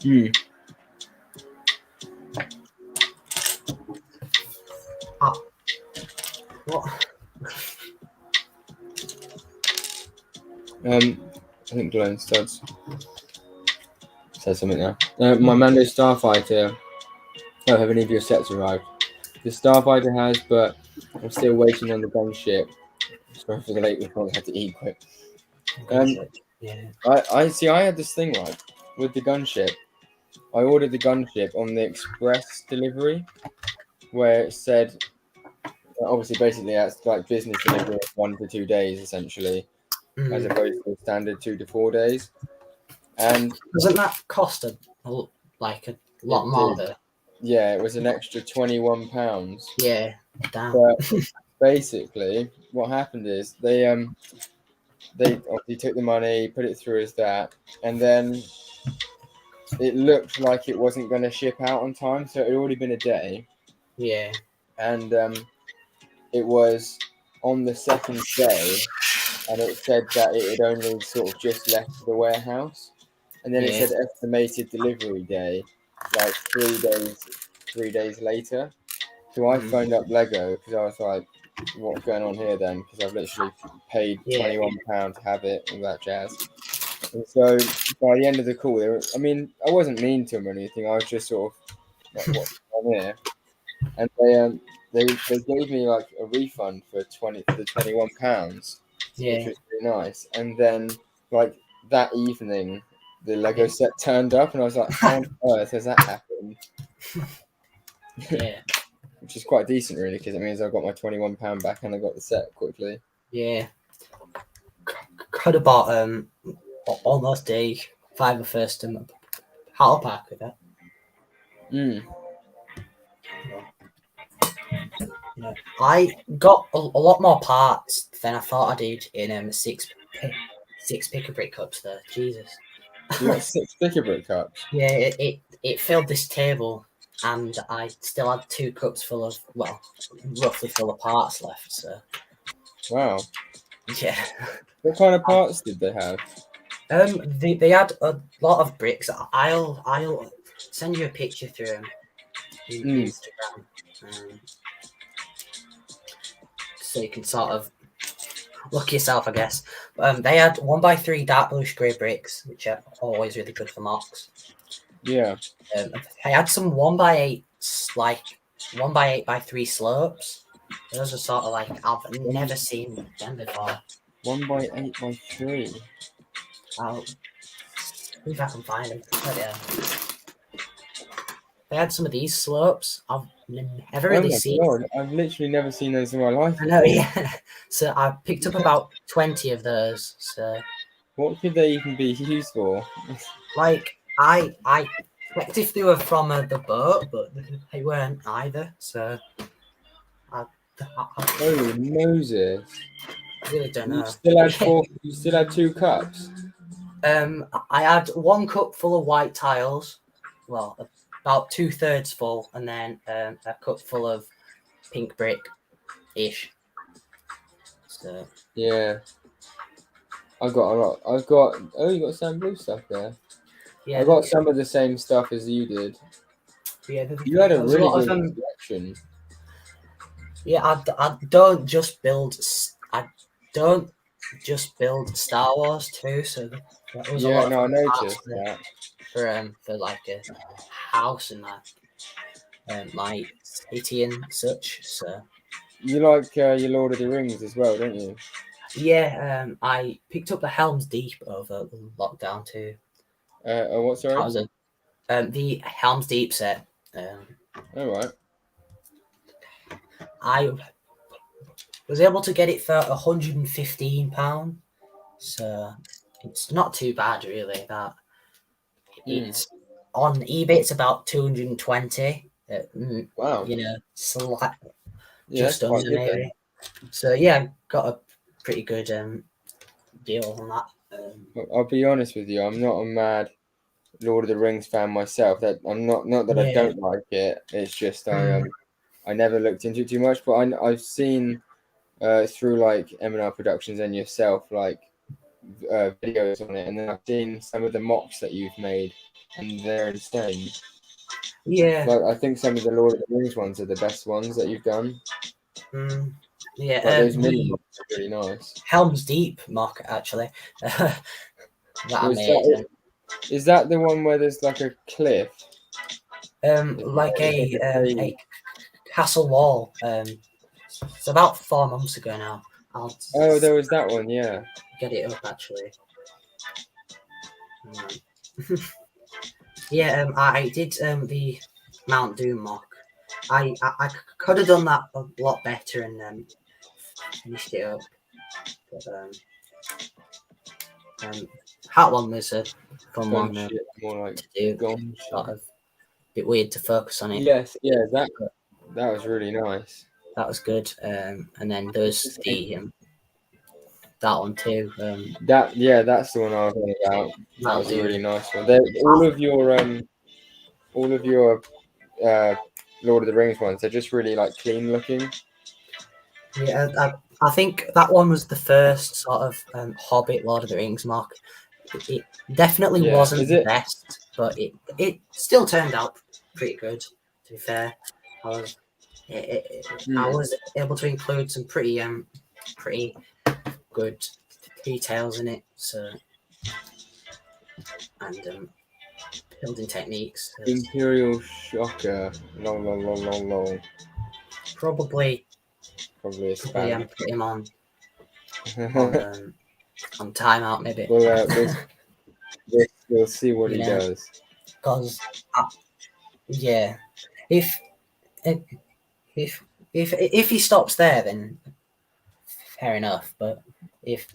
Mm. What? I think Glenn Studs said something now. My Mando Starfighter. Oh, have any of your sets arrived? The Starfighter has, but I'm still waiting on the gunship. Sorry for the late response. I had to eat quick. Yeah. I see. I had this thing right with the gunship. I ordered the gunship on the express delivery, where it said, obviously, basically that's like business delivery of 1 to 2 days, essentially, as opposed to standard 2 to 4 days. And Doesn't that cost a lot more did, though? yeah, it was an extra £21. Yeah, damn. But basically, what happened is they obviously took the money, put it through as that, and then it looked like it wasn't going to ship out on time, so it had already been a day, Yeah, and it was on the second day, and it said that it had only sort of just left the warehouse, and then it yeah. said estimated delivery day, like 3 days later. So I phoned up Lego because I was like, "What's going on here then?" Because I've literally paid Yeah. £21 to have it, all that jazz. And so by the end of the call, I mean, I wasn't mean to them or anything. I was just sort of like, "What's going on here?" And they gave me like a refund for the £21, which Yeah. was really nice. And then like that evening, the Lego set turned up, and I was like, "How on earth has that happened?" Yeah. Which is quite decent, really, because it means I got my £21 back and I got the set quickly. Yeah. Could have bought almost a 5 first Battle Pack with that. Mm. You know, I got a lot more parts than I thought I did in six pick a brick cups there. Jesus. You got 6 sticker brick cups. Yeah, it filled this table, and I still had 2 cups full of, well, roughly full of parts left. So Wow. yeah, What kind of parts did they have? they had a lot of bricks. I'll send you a picture through Instagram. so you can sort of look yourself, I guess. They had 1x3 dark bluish grey bricks, which are always really good for mocks. Yeah. I had some 1x8, like 1x8x3 slopes. Those are sort of like I've never seen them before. 1x8x3. I'll see if I can find them. But, yeah. They had some of these slopes. I've never really seen. God, I've literally never seen those in my life. I know, yeah. So I picked up about 20 of those. So what could they even be used for? like I checked if they were from the boat, but they weren't either. So I Holy Moses! really don't You know. still had four. You still had 2 cups. I had 1 cup full of white tiles. Well, about 2/3 full, and then a cup full of pink brick ish. So Yeah. I've got a lot. I've got. Oh, you got some blue stuff there. yeah, I got some of the same stuff as you did. yeah. You had a There's a really lot of good collection. Yeah, I don't just build. I don't just build Star Wars too. So that was a Yeah, lot no, I of parts noticed that. for like a house and my city and such. So You like your Lord of the Rings as well, don't you? yeah, I picked up the Helm's Deep over lockdown too. Oh, what? That Sorry. was the Helm's Deep set. All right. I was able to get it for £115, so it's not too bad really. That it's on eBay. It's about 220. Wow. You know, Yeah, that's just quite under good then. maybe. So yeah, got a pretty good deal on that. I'll be honest with you. I'm not a mad Lord of the Rings fan myself. That I'm not. Not that I Yeah. don't like it. It's just I never looked into it too much. But I've seen through like M&R Productions and yourself like videos on it, and then I've seen some of the mocks that you've made, and they're insane. Yeah. Like I think some of the Lord of the Rings ones are the best ones that you've done. Yeah. Like those mini The mocks are really nice. Helm's Deep mock actually that I Was made. that is that the one where there's like a cliff? Like It's like a a castle wall. It's about 4 months ago now. I'll Oh, there was that one, yeah. get it up actually. Yeah, I did the Mount Doom mock. I could have done that a lot better and finished it up. But that one was a fun one to Gunship, more like do. gunship. Sort of a bit weird to focus on it. Yes, yeah, that was really nice. That was good. And then there's that one too. That's the one I was on about. That was a really nice one. All of your Lord of the Rings ones, they're just really like clean looking. Yeah, I think that one was the first sort of Hobbit Lord of the Rings mock. It definitely wasn't the best, but it still turned out pretty good. To be fair, I was able to include some pretty good details in it. So and building techniques. Imperial Shocker. Lol, lol, lol, lol, lol. Probably a spam. put him on timeout maybe. We'll see what he does. Because yeah, if he stops there, then fair enough. But if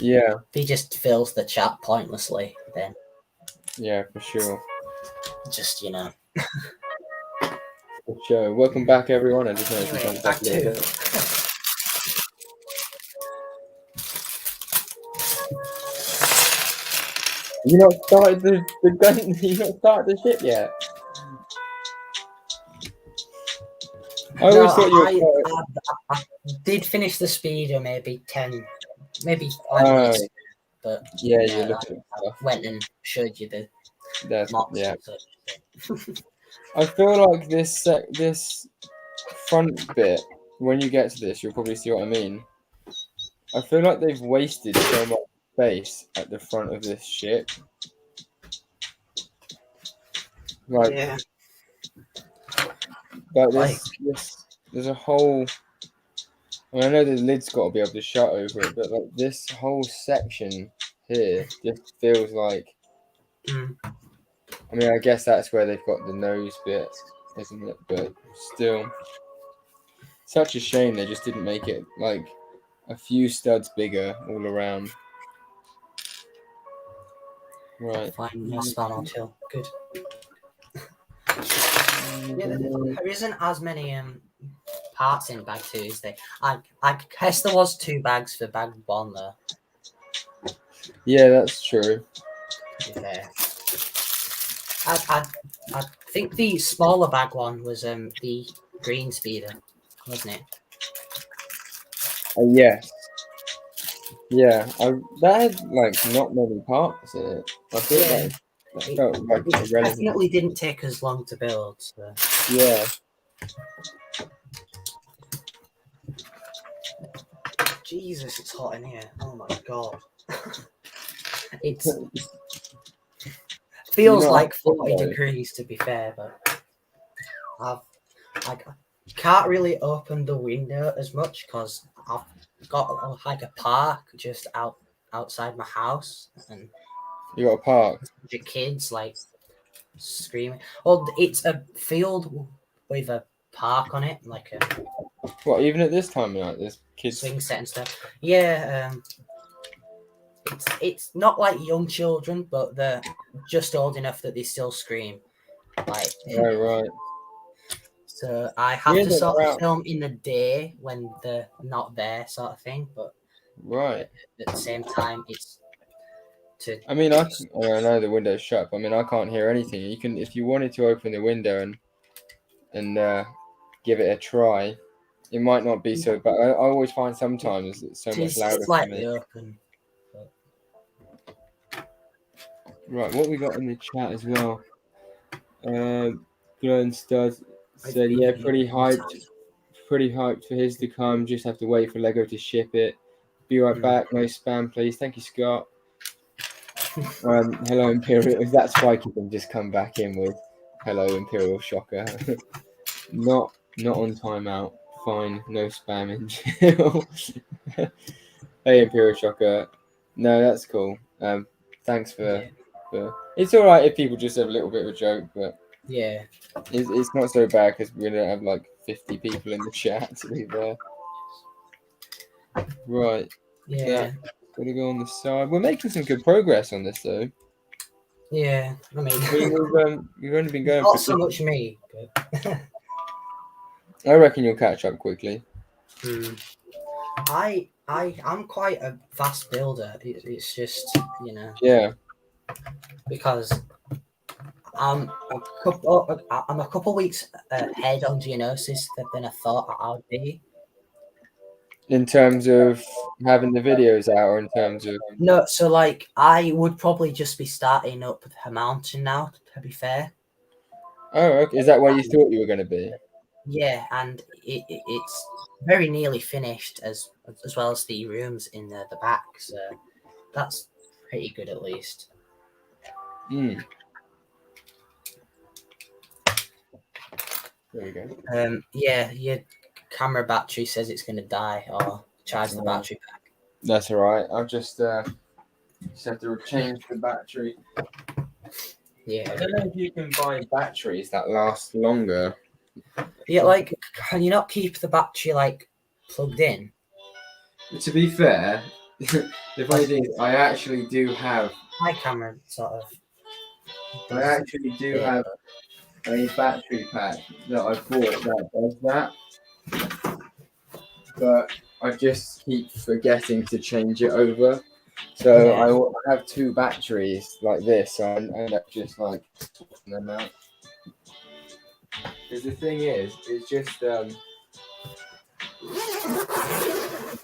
he just fills the chat pointlessly, then for sure. Just For sure. Welcome back, everyone. I just noticed Anyway, you back a little bit. You not started the gun. You not started the ship yet. I always thought you were. I did finish the speeder maybe 10, maybe 20 minutes, but yeah, you look at stuff. Went and showed you the mocks. Yeah. I feel like this front bit, when you get to this, you'll probably see what I mean. I feel like they've wasted so much space at the front of this ship. Like, Yeah. like Like, there's a whole. I mean, I know the lid's got to be able to shut over it, but like this whole section here just feels like. mm, I mean, I guess that's where they've got the nose bit, isn't it? But still, such a shame they just didn't make it like a few studs bigger all around. Right. fine, no spam or chill. Good. Yeah, there isn't as many parts in bag 2, is there? I guess there was 2 bags for bag 1 though. Yeah, that's true. To be fair, I think the smaller bag 1 was the green speeder, wasn't it? Yes. Yeah. That had like not many parts in it. I thought Yeah, that it, felt like it irrelevant. definitely didn't take as long to build. So. Yeah. Jesus, it's hot in here. Oh my god. It feels Not like 40 though. degrees to be fair, but I can't really open the window as much because I've got like a park just outside my house and You got a park. the kids like screaming. Well, it's a field with a park on it, like a What? Even at this time of night, there's kids. swing set and stuff. Yeah, it's not like young children, but they're just old enough that they still scream. Like, Right, right. so I have Yeah, to they're sort of out. film in the day when they're not there, sort of thing. But Right. at the same time, it's to. I mean, I know the window's shut. But I mean, I can't hear anything. You can, if you wanted to open the window and give it a try, it might not be so bad. I always find sometimes it's so It much is louder for slightly me. open. Right, what we got in the chat as well? Glenn Studs said, yeah, pretty hyped for his to come. Just have to wait for Lego to ship it. Be right back. No spam, please. Thank you, Scott. Hello, Imperial. If that Spikey can just come back in with hello, Imperial Shocker. not on timeout. Fine, no spam in jail. Hey, Imperial Shocker. No, that's cool. Thanks for. It's all right if people just have a little bit of a joke, but Yeah. it's not so bad because we don't have like 50 people in the chat to be there. Right. Yeah. Gotta go on the side. We're making some good progress on this though. Yeah. I mean, We've only been going not for. so much me, but I reckon you'll catch up quickly. I'm quite a fast builder. It's just Yeah. because I'm a couple weeks ahead on Geonosis than I thought I would be. In terms of having the videos out, or in terms of. No, so like I would probably just be starting up a mountain now. To be fair. Oh, okay. Is that where you thought you were going to be? Yeah, and it's very nearly finished as well as the rooms in the back. So that's pretty good at least. There we go. Yeah, your camera battery says it's going to die or charge the battery back. That's all right. I'll just have to change the battery. Yeah. I don't know if you can buy batteries that last longer. Yeah, like, can you not keep the battery like plugged in? To be fair, the funny thing is, I actually do have. My camera sort of. I actually do have a battery pack that I bought that does that, but I just keep forgetting to change it over. So I have 2 batteries like this, so I end up just like swapping them out. Because the thing is, it's just it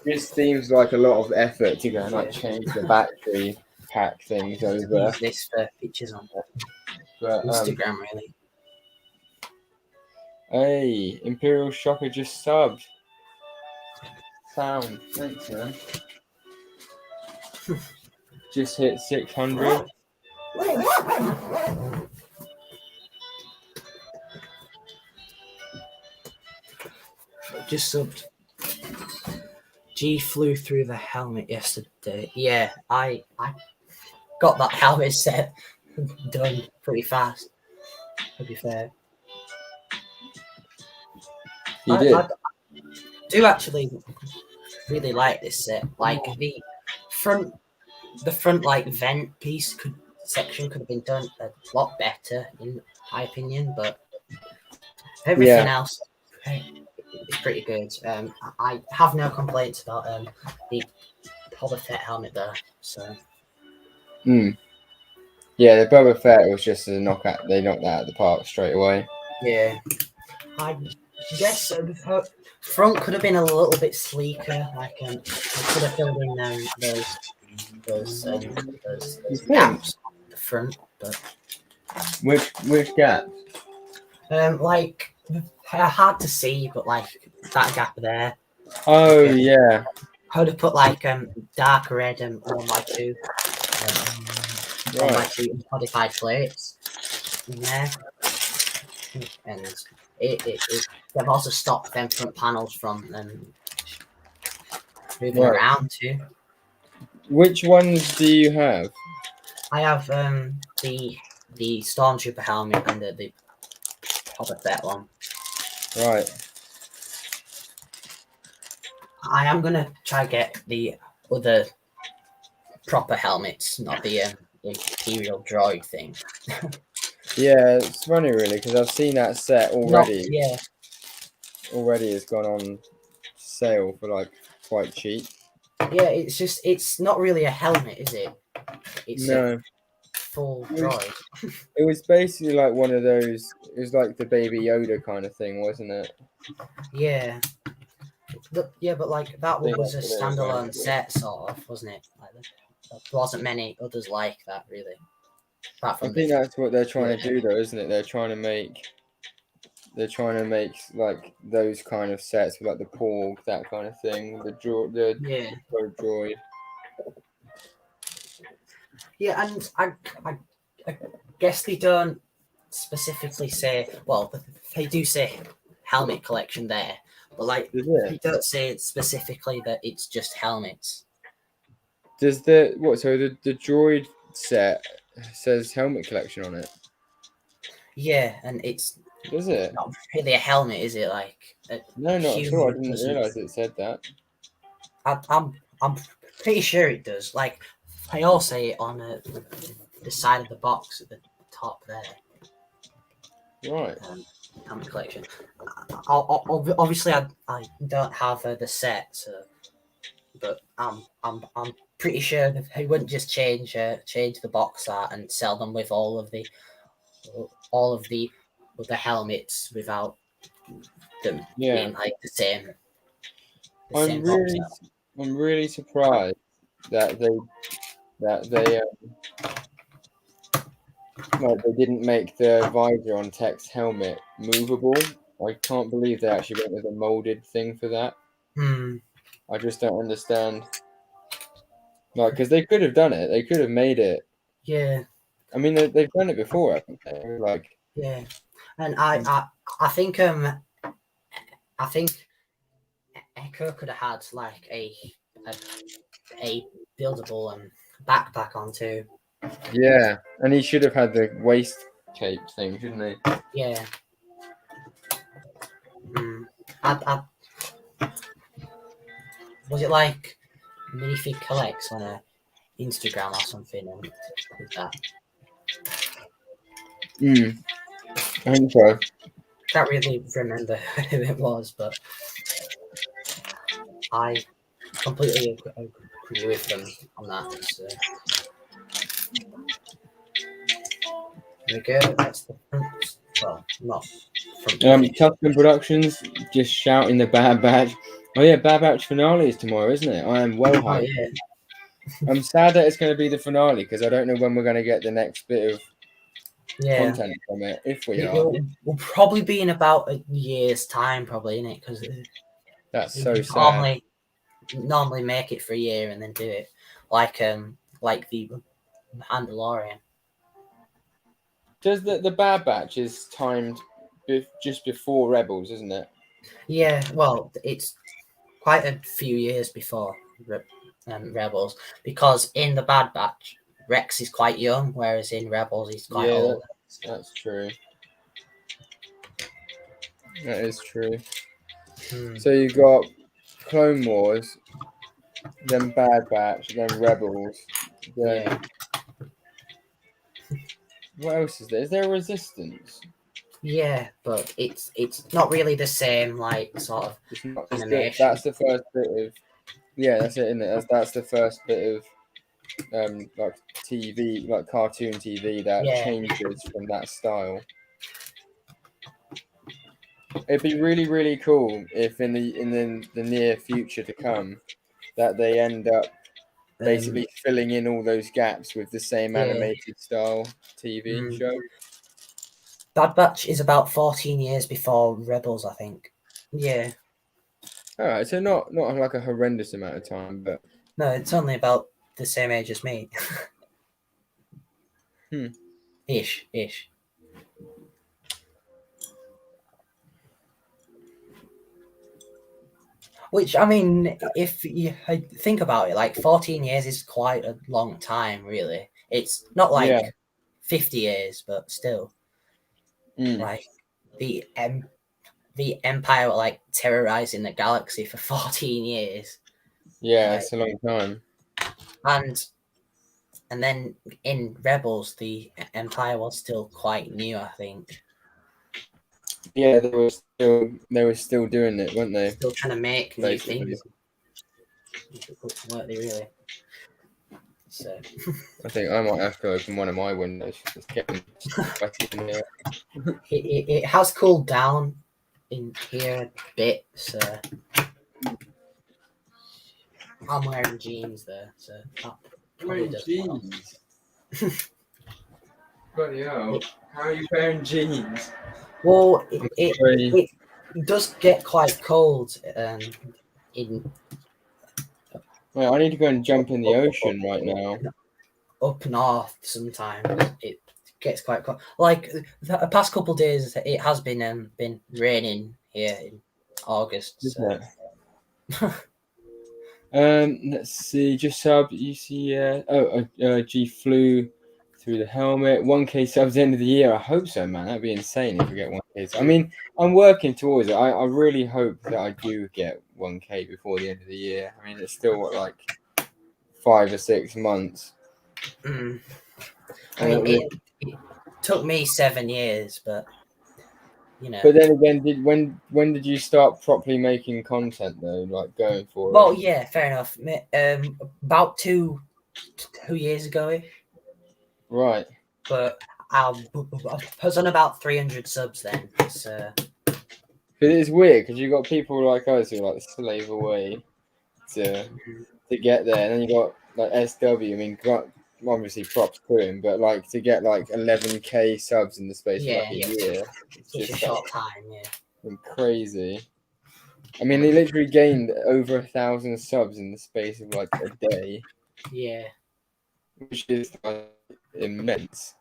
just seems like a lot of effort to go and like change the battery pack things over. Use this for pictures on But Instagram, really. Hey, Imperial Shocker just subbed. Sound, thanks, man. Just hit 600. Just subbed. G flew through the helmet yesterday. Yeah, I got that helmet set done pretty fast, to be fair. You did. I do actually really like this set. Like front the front like vent piece section could have been done a lot better in my opinion, but everything else is pretty good. I have no complaints about the Boba Fett helmet there. So Yeah, the Boba Fett was just a knockout. They knocked that out of the park straight away. yeah, I guess the front could have been a little bit sleeker. Like I could have filled in those gaps on the front, but Which gap? like hard to see, but like that gap there. Oh yeah. I would have put like dark red 1x2, 1x2 modified plates in there, and they've also stopped them front panels from moving around too. Which ones do you have? I have the Stormtrooper helmet and the Boba Fett one. Right. I am gonna try get the other proper helmets, not the Imperial droid thing. Yeah, it's funny really because I've seen that set already. Yeah. Already has gone on sale for like quite cheap. Yeah, it's not really a helmet, is it? It's a full droid. It was basically like one of those. It was like the Baby Yoda kind of thing, wasn't it? Yeah. But like that one was a standalone set, sort of, wasn't it? Like there wasn't many others like that, really. I think that's what they're trying to do, though, isn't it? They're trying to make like those kind of sets with like the Porg, that kind of thing. The droid. Yeah, and I guess they don't specifically say. Well, they do say helmet collection there, but like they don't say specifically that it's just helmets. Does the droid set says helmet collection on it? Yeah, and it's Does it? not really a helmet, is it? Like no, not at all. I didn't realize it said that. I'm pretty sure it does. Like they all say it on the side of the box at the top there. Right. Helmet collection. Obviously, I don't have the set, so, but I'm pretty sure that they wouldn't just change the box art and sell them with all of the helmets without them being like the same. I'm really surprised that they didn't make the visor on Tech's helmet movable. I can't believe they actually went with a molded thing for that. I just don't understand. Like, because they could have done it. They could have made it. Yeah. I mean, they've done it before, haven't they? Like. Yeah, and I think Echo could have had like a buildable backpack on too. Yeah, and he should have had the waist cape thing, shouldn't he? Yeah. Was it like Minifig Collects on a Instagram or something and with that? I think so. Can't really remember who it was, but I completely agree with them on that. So. There we go. That's the front. Well, not front. Custom Productions just shouting the Bad Batch. Oh yeah, Bad Batch finale is tomorrow, isn't it? I am well hyped. Oh, yeah. I'm sad that it's going to be the finale because I don't know when we're going to get the next bit of content from it. If we are, we'll probably be in about a year's time, probably, isn't it? Because that's so sad. Normally make it for a year and then do it. like the Mandalorian. Does the Bad Batch is timed just before Rebels, isn't it? Yeah, well, it's quite a few years before Rebels, because in the Bad Batch, Rex is quite young, whereas in Rebels he's quite Yeah, old. that's true. That is true. So you got Clone Wars, then Bad Batch, then Rebels, then Yeah, what else is there? Is there Resistance? yeah, but it's not really the same like sort of It's not. animation. That's the first bit of. Yeah, that's it, isn't it? That's the first bit of like TV, like cartoon TV that Yeah, changes from that style. It'd be really, really cool if in the near future to come that they end up um, basically filling in all those gaps with the same yeah. animated style TV Mm. show. Bad Batch is about 14 years before Rebels, I think. Yeah, All right, so not like a horrendous amount of time, but no, it's only about the same age as me. hmm. ish. Which, I mean, if you think about it, like 14 years is quite a long time, really. It's not Yeah. like 50 years, but still, Mm. like the Empire were like terrorizing the galaxy for 14 years. Yeah, Like, it's a long time. and and then in Rebels, the Empire was still quite new, I think. Yeah, they were still doing it, weren't they? Still trying to make new Basically, things. Weren't they really? So I think I might have to open one of my windows. It's getting sweaty in here. it has cooled down in here a bit, so I'm wearing jeans there, so that probably does help. Jeans. Bloody hell! How are you wearing jeans? Well, Very. it does get quite cold in Well, I need to go and jump in the ocean right now. up north sometimes. It gets quite cold. Like the past couple of days, it has been raining here in August. So. Isn't it? Let's see. Just sub. You see. G flew through the helmet. 1K subs end of the year. I hope so, man. That'd be insane if we get 1K. I mean, I'm working towards it. I really hope that I do get 1K before the end of the year. I mean, it's still what, like 5 or 6 months. I mean, it took me 7 years, but you know. But then again, when did you start properly making content though? Like going for Well, it? yeah, fair enough. About 2 years ago, Right. but I was on about 300 subs then. So But it's weird because you got people like us who like slave away to get there, and then you got like SW. I mean, obviously props to him, but like to get like 11K subs in the space of like a year, it's such a just short time, yeah. crazy. I mean, he literally gained over 1,000 subs in the space of like a day, Yeah. which is like, immense.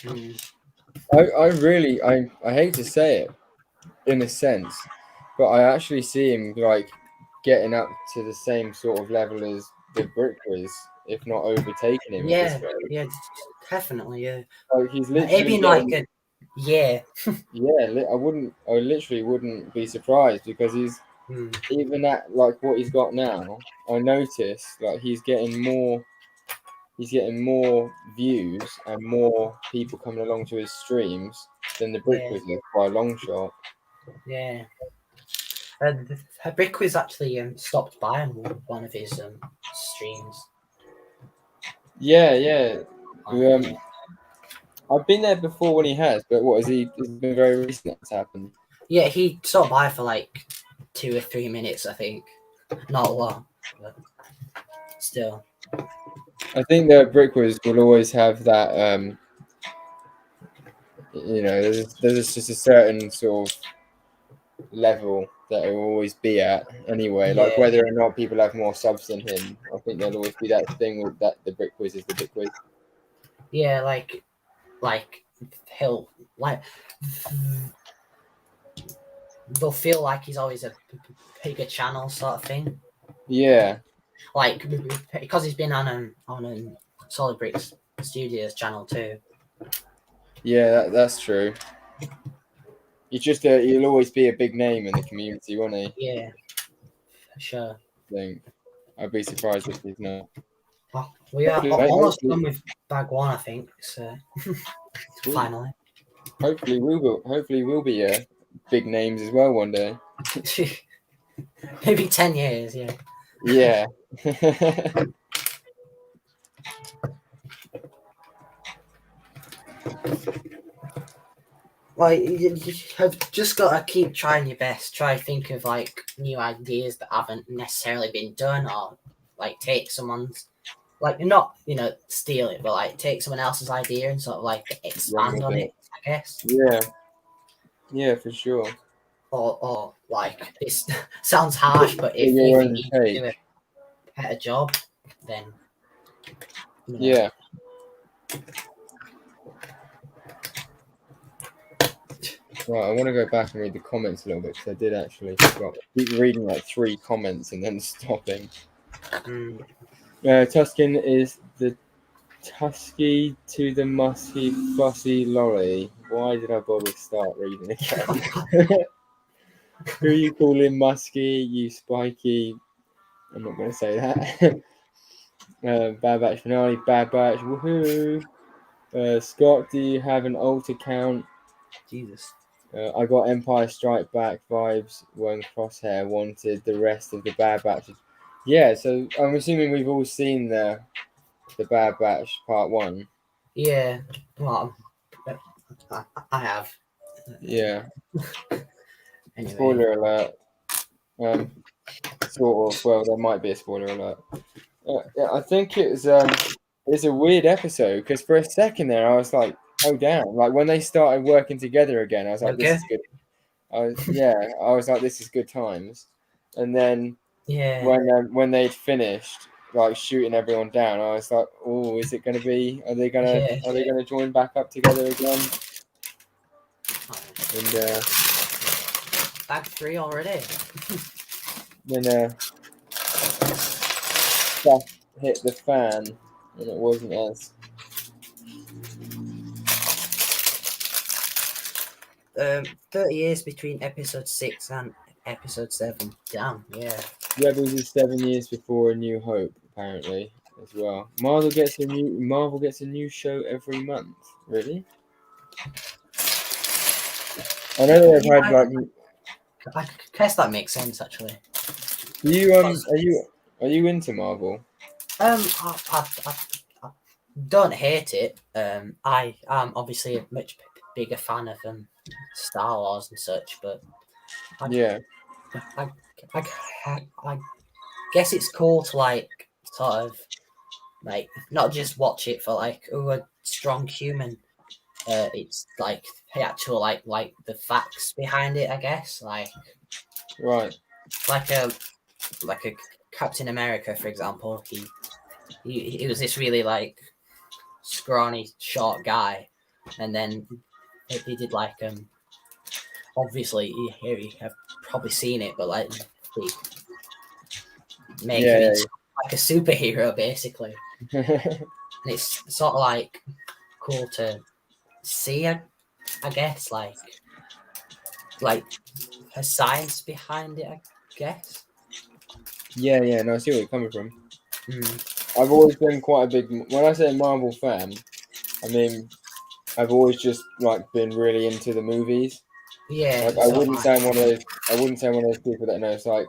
Mm. I hate to say it in a sense, but I actually see him like getting up to the same sort of level as the Brick Quiz, if not overtaking him at this Yeah, rate. yeah, definitely, yeah. Like he's Maybe literally in like getting, yeah. I literally wouldn't be surprised because he's even at like what he's got now. I noticed like he's getting more views and more people coming along to his streams than the Brick Yeah, Quiz is by a long shot. yeah. Brick was actually stopped by on one of his streams. Yeah, yeah. Yeah. I've been there before when he has, but what is he? It's been very recent that's happened. Yeah, he stopped by for like 2 or 3 minutes, I think. Not long, but still. I think the Brickwas will always have that. There's just a certain sort of level that he'll always be at anyway. Like Yeah. whether or not people have more subs than him, I think there'll always be that thing with that the brick quiz is the brick quiz. Yeah, like he'll like they'll feel like he's always a bigger channel sort of thing. Yeah, Like because he's been on Solid Bricks Studios channel too. yeah, that's true. He'll always be a big name in the community, won't he? Yeah, for sure. I think I'd be surprised if he's not. Well, we are almost done with bag one, I think. So finally, Hopefully we'll be big names as well one day. maybe 10 years. Yeah. Yeah. Like you have just got to keep trying your best. Try to think of like new ideas that haven't necessarily been done, or like take someone's like not steal it, but like take someone else's idea and sort of like expand on it. I guess. Yeah, for sure. Or like this sounds harsh, but if your you own need to take. do a better job, then Yeah. Right, I want to go back and read the comments a little bit because I did actually keep reading like 3 comments and then stopping. Tuscan is the Tusky to the musky fussy lolly. Why did I bother to start reading again? Who you calling musky, you spiky? I'm not going to say that. Bad Batch finale, Bad Batch, woohoo! Scott, do you have an alt account? Jesus. I got Empire Strike Back vibes when Crosshair wanted the rest of the Bad Batch. Yeah, so I'm assuming we've all seen the Bad Batch Part 1. Yeah, well, I have. Yeah. Anyway. Spoiler alert. Sort of. Well, there might be a spoiler alert. Yeah, I think it's a weird episode because for a second there I was like, oh damn! Like when they started working together again, I was like, this is good. I was like, this is good times. And then when they'd finished like shooting everyone down, I was like, oh, is it going to be? Are they gonna join back up together again? And bag 3 already. Then stuff hit the fan, and it wasn't us. 30 years between episode 6 and episode 7. Damn, yeah. Rebels is 7 years before A New Hope, apparently, as well. Marvel gets a new show every month. Really? I know they've had like. I guess that makes sense actually. Do you are you into Marvel? I don't hate it. I am obviously a much bigger fan of Star Wars and such, but I guess it's cool to like sort of like not just watch it for like a strong human. It's like the actual like the facts behind it. I guess like right, like a Captain America, for example. He was this really like scrawny, short guy, and then he did like obviously you have probably seen it, but like they make him into like a superhero basically. And it's sort of like cool to see, I guess, like a science behind it, I guess. Yeah, no, I see where you're coming from. I've always been quite a big. When I say Marvel fan, I mean I've always just like been really into the movies. Yeah, like, I wouldn't say I'm one of those. I wouldn't say I'm one of those people that knows like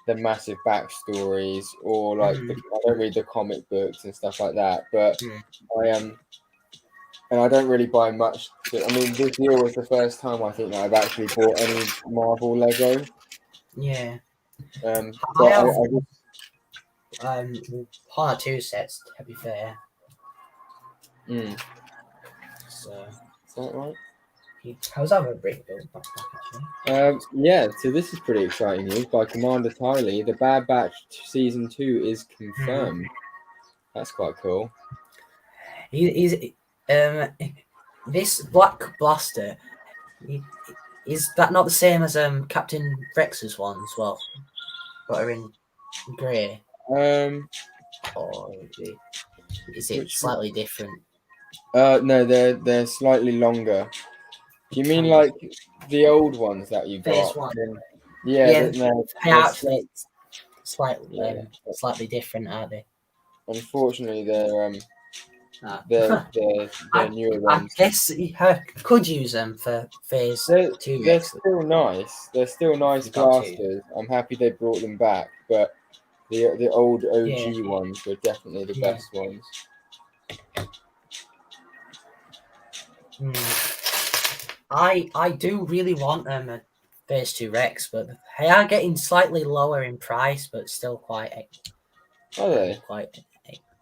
the massive backstories or like I don't read the comic books and stuff like that. But I am, and I don't really buy much. I mean, this year was the first time I think that I've actually bought any Marvel Lego. Yeah. But I have one or two sets, to be fair. So is that right? How's that a brick build backpack actually? Yeah, so this is pretty exciting news by Commander Tylee. The Bad Batch Season 2 is confirmed. That's quite cool. He's this black blaster. Is that not the same as Captain Rex's one as well? But are in grey, Um, or is it which slightly different? no, they're slightly longer. Do you mean like the old ones that you Phase got? one. Yeah, Yeah, no, they they're actually slightly yeah. slightly different, aren't they? Unfortunately, Ah. they're newer I ones. guess you could use them for phase two. They're still nice. They're still nice You've got two. blasters. I'm happy they brought them back, but the old OG Yeah. ones were definitely the Yeah. best ones. I do really want a phase two Rex, but they are getting slightly lower in price, but still quite Are they? quite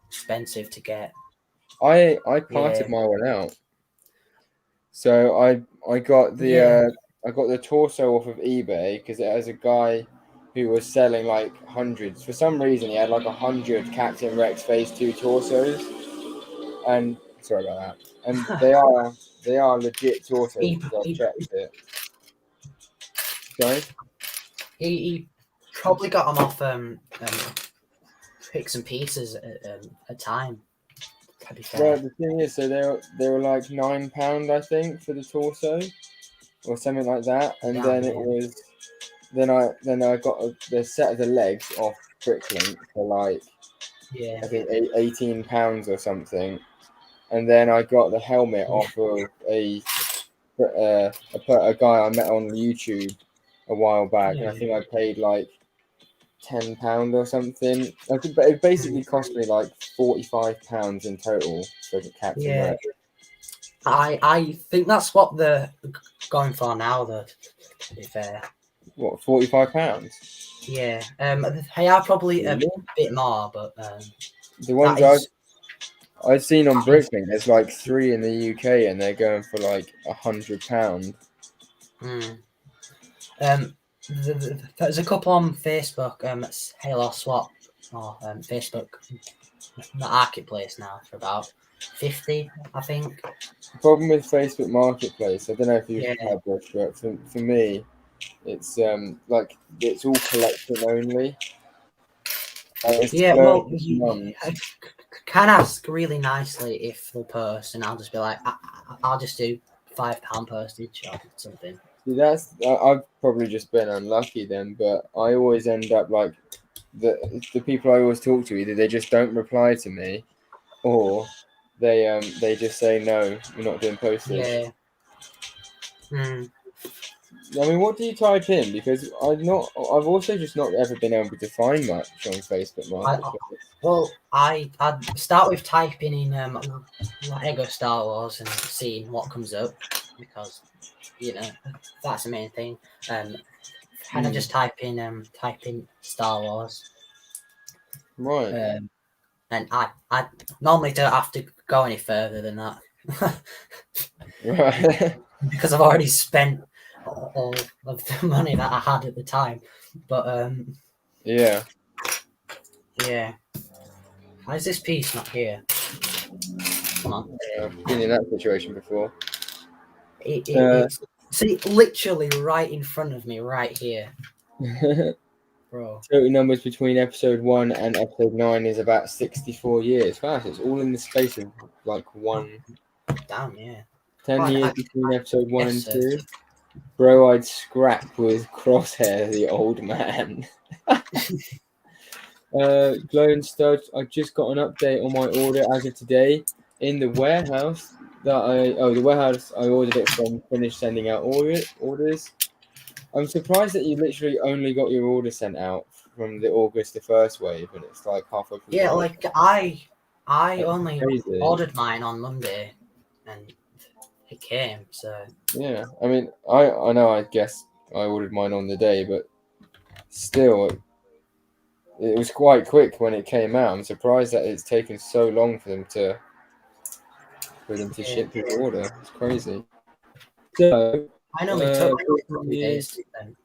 expensive to get. I parted Yeah. my one out. So I got Yeah. I got the torso off of eBay because it has a guy who was selling like hundreds. For some reason, he had like 100 Captain Rex Phase 2 torsos, and sorry about that. And they are legit torsos He, because I've he, checked it. Sorry. he probably got them off picks and pieces at a time. To be fair. Well, the thing is, so they were like £9, I think, for the torso, or something like that, and then it was then I got the set of the legs off Bricklink for like Yeah. I think £18 or something, and then I got the helmet off of a guy I met on YouTube a while back, and I think I paid like £10 or something. But it basically cost me like £45 in total for the Captain Yeah. Rex. I think that's what they're going for now, though, to be fair. What, £45? Yeah. They are probably a Really? bit more, but The ones I've seen on Bricklink, there's like 3 in the UK, and they're going for like £100. There's a couple on Facebook. It's Halo Swap or Facebook Marketplace now for about 50, I think. The problem with Facebook Marketplace, I don't know if you've Yeah. had this, but for me, it's like it's all collection only. Yeah, well, months. you can ask really nicely if they'll post, and I'll just be like, I'll just do £5 postage or something. See, I've probably just been unlucky then, but I always end up like the people I always talk to, either they just don't reply to me, or they just say no, we're not doing postage. Yeah. I mean, what do you type in? Because I've also just not ever been able to find much on Facebook Marketplace. I'd start with typing in Lego Star Wars and seeing what comes up, because that's the main thing. And I just type in Star Wars, Right. and I normally don't have to go any further than that. Right. Because I've already spent all of the money that I had at the time. But yeah. Why is this piece not here? Come on. I've been in that situation before. It's literally right in front of me, right here, bro. Total numbers between episode 1 and episode 9 is about 64 years. Wow, so it's all in the space of like one. Damn, yeah. 10 years between episode 1 and 2. Bro, I'd scrap with Crosshair, the old man. Glowing Studs, I just got an update on my order as of today. In the warehouse the warehouse I ordered it from finished sending out orders. I'm surprised that you literally only got your order sent out from the August the 1st wave, and it's like halfway through. Yeah, like I only crazy. ordered mine on Monday, and it came. So yeah, I mean, I know. I guess I ordered mine on the day, but still, it was quite quick when it came out. I'm surprised that it's taken so long for them to ship the order. It's crazy. So, I know it took 2 3 days years, to then.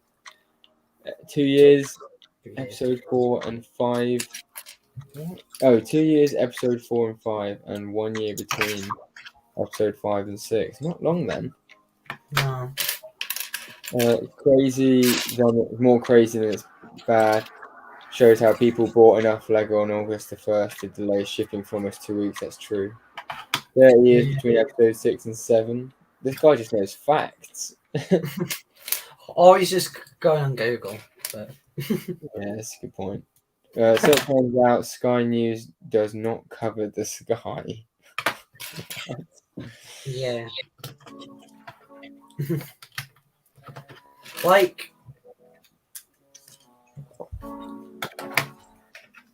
2 years, 3 days. episode 4 and 5. Oh, 2 years, episode 4 and 5, and 1 year between episode 5 and 6. Not long then. No. Crazy, then more crazy than it's bad. Shows how people bought enough Lego on August the 1st to delay shipping for almost 2 weeks. That's true. 30 years Yeah. between episode 6 and 7. This guy just knows facts. Or he's just going on Google. But Yeah, that's a good point. So it turns out Sky News does not cover the sky. yeah. Like,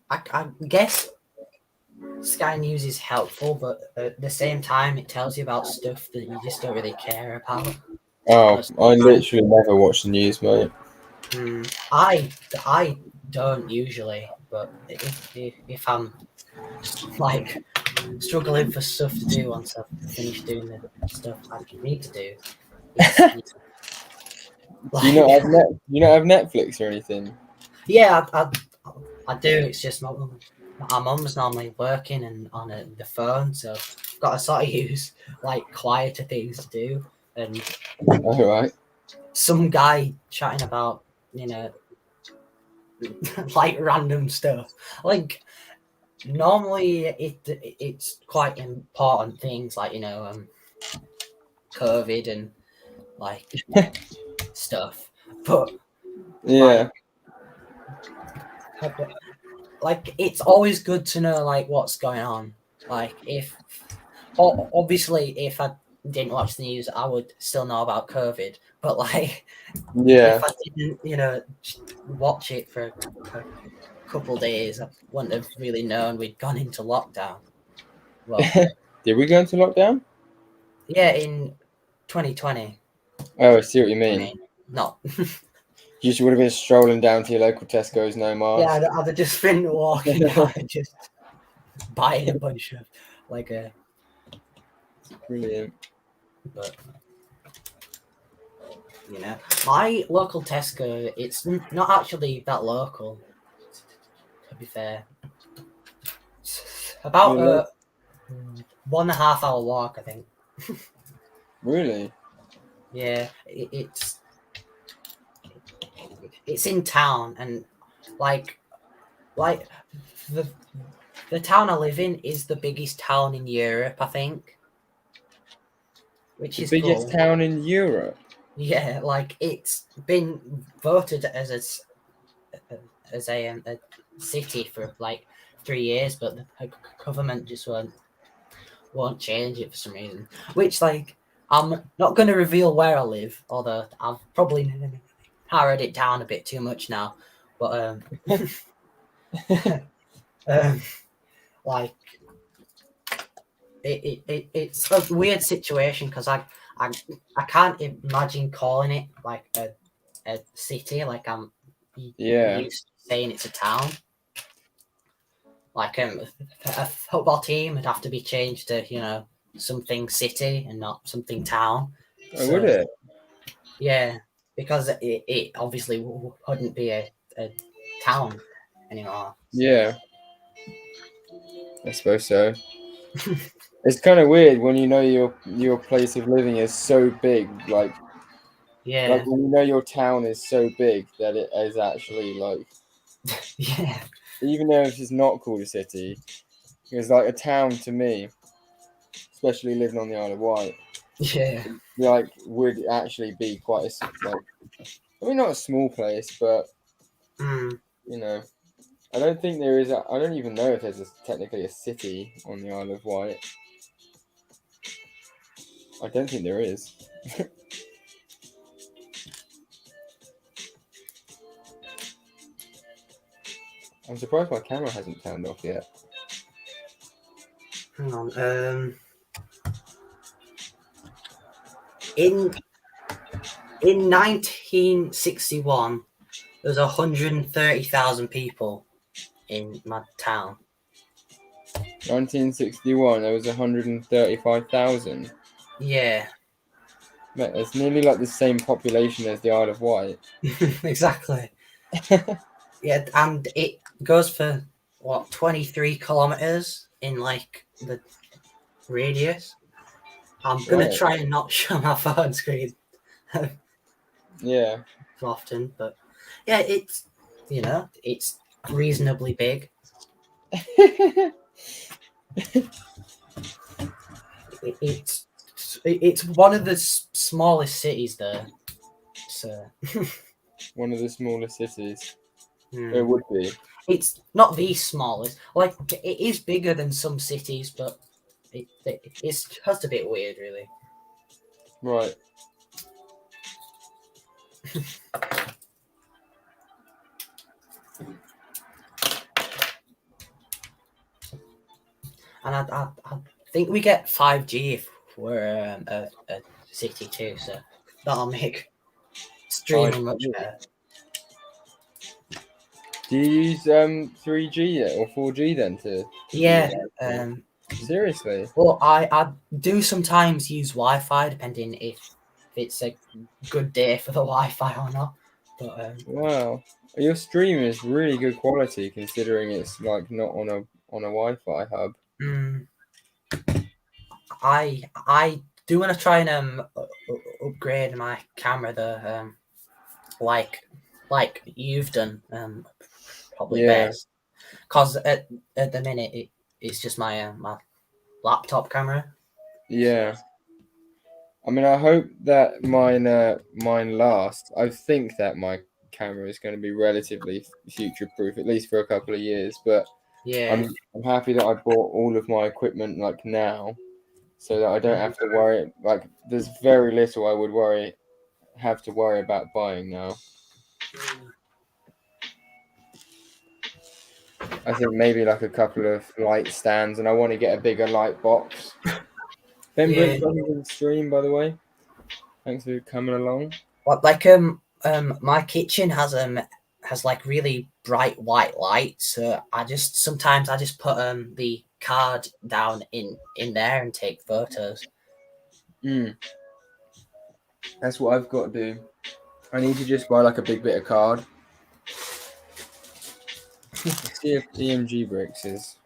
I guess Sky News is helpful, but at the same time, it tells you about stuff that you just don't really care about. Oh, Most of I the time. literally never watch the news, mate. I don't usually, but if I'm like struggling for stuff to do once I've finished doing the stuff I need to do, it's Do you not have Netflix or anything? yeah, I do. It's just my mum's normally working and on the phone, so I've got to sort of use like quieter things to do. And All right. some guy chatting about, like random stuff. Like normally it's quite important things like COVID and like stuff, but Yeah. like it's always good to know like what's going on. Like if obviously if I didn't watch the news, I would still know about COVID. But like Yeah. if I didn't, watch it for a couple days, I wouldn't have really known we'd gone into lockdown. Well, Did we go into lockdown? yeah, in 2020. Oh, I see what you I mean. mean, not. You would have been strolling down to your local Tesco's, no mask. Yeah, I'd have just been walking down and just buying a bunch of like a. Brilliant. But my local Tesco, it's not actually that local. To be fair, it's about Really? a 1.5 hour walk, I think. Really? Yeah, it's in town, and like the the town I live in is the biggest town in Europe, I think, which The is biggest cool. town in Europe. Yeah, like it's been voted as a city for like 3 years, but the government just won't change it for some reason. Which, like, I'm not going to reveal where I live, although I've probably narrowed it down a bit too much now. But like, it's a weird situation because I can't imagine calling it like a city. Like I'm used to saying it's a town. Like a football team would have to be changed to something city and not something town. Oh, would it? Yeah, because it obviously wouldn't be a town anymore. Yeah. I suppose so. It's kind of weird when your place of living is so big, like Yeah, when your town is so big that it is actually like, yeah, even though it's not called a city, it's like a town to me, especially living on the Isle of Wight. yeah. Like would actually be quite I mean not a small place, but I don't think there is. I don't even know if there's technically a city on the Isle of Wight. I don't think there is. I'm surprised my camera hasn't turned off yet. Hang on. In 1961, there was 130,000 people in my town. 1961, there was 135,000. Yeah. Mate, it's nearly like the same population as the Isle of Wight. Exactly. Yeah, and it goes for what 23 kilometers in like the radius. I'm gonna Right. try and not show my phone screen Yeah. often, but yeah, it's reasonably big. It's one of the smallest cities there. So One of the smallest cities. It hmm. would be. It's not the smallest. Like it is bigger than some cities, but it's just a bit weird, really. Right. And I think we get 5G if we're a city too, so that'll make streaming much 5G. better. Do you use 3G or 4G then to do your Yeah. live stream? Seriously? Well, I do sometimes use Wi-Fi depending if it's a good day for the Wi-Fi or not. But Wow. Your stream is really good quality considering it's like not on a Wi-Fi hub. mm, I do want to try and upgrade my camera though, like you've done, probably Yeah. best. Cause at the minute it's just my laptop camera. Yeah. I mean, I hope that mine lasts. I think that my camera is going to be relatively future proof, at least for a couple of years. But Yeah. I'm happy that I bought all of my equipment like now, so that I don't have to worry. Like, there's very little I would have to worry about buying now. I think maybe like a couple of light stands, and I want to get a bigger light box. Ben Yeah. Brink welcome to the stream, by the way. Thanks for coming along. What like my kitchen has like really bright white lights, so sometimes I just put the card down in there and take photos. Mm, that's what I've got to do. I need to just buy like a big bit of card. Let's see if EMG Bricks is.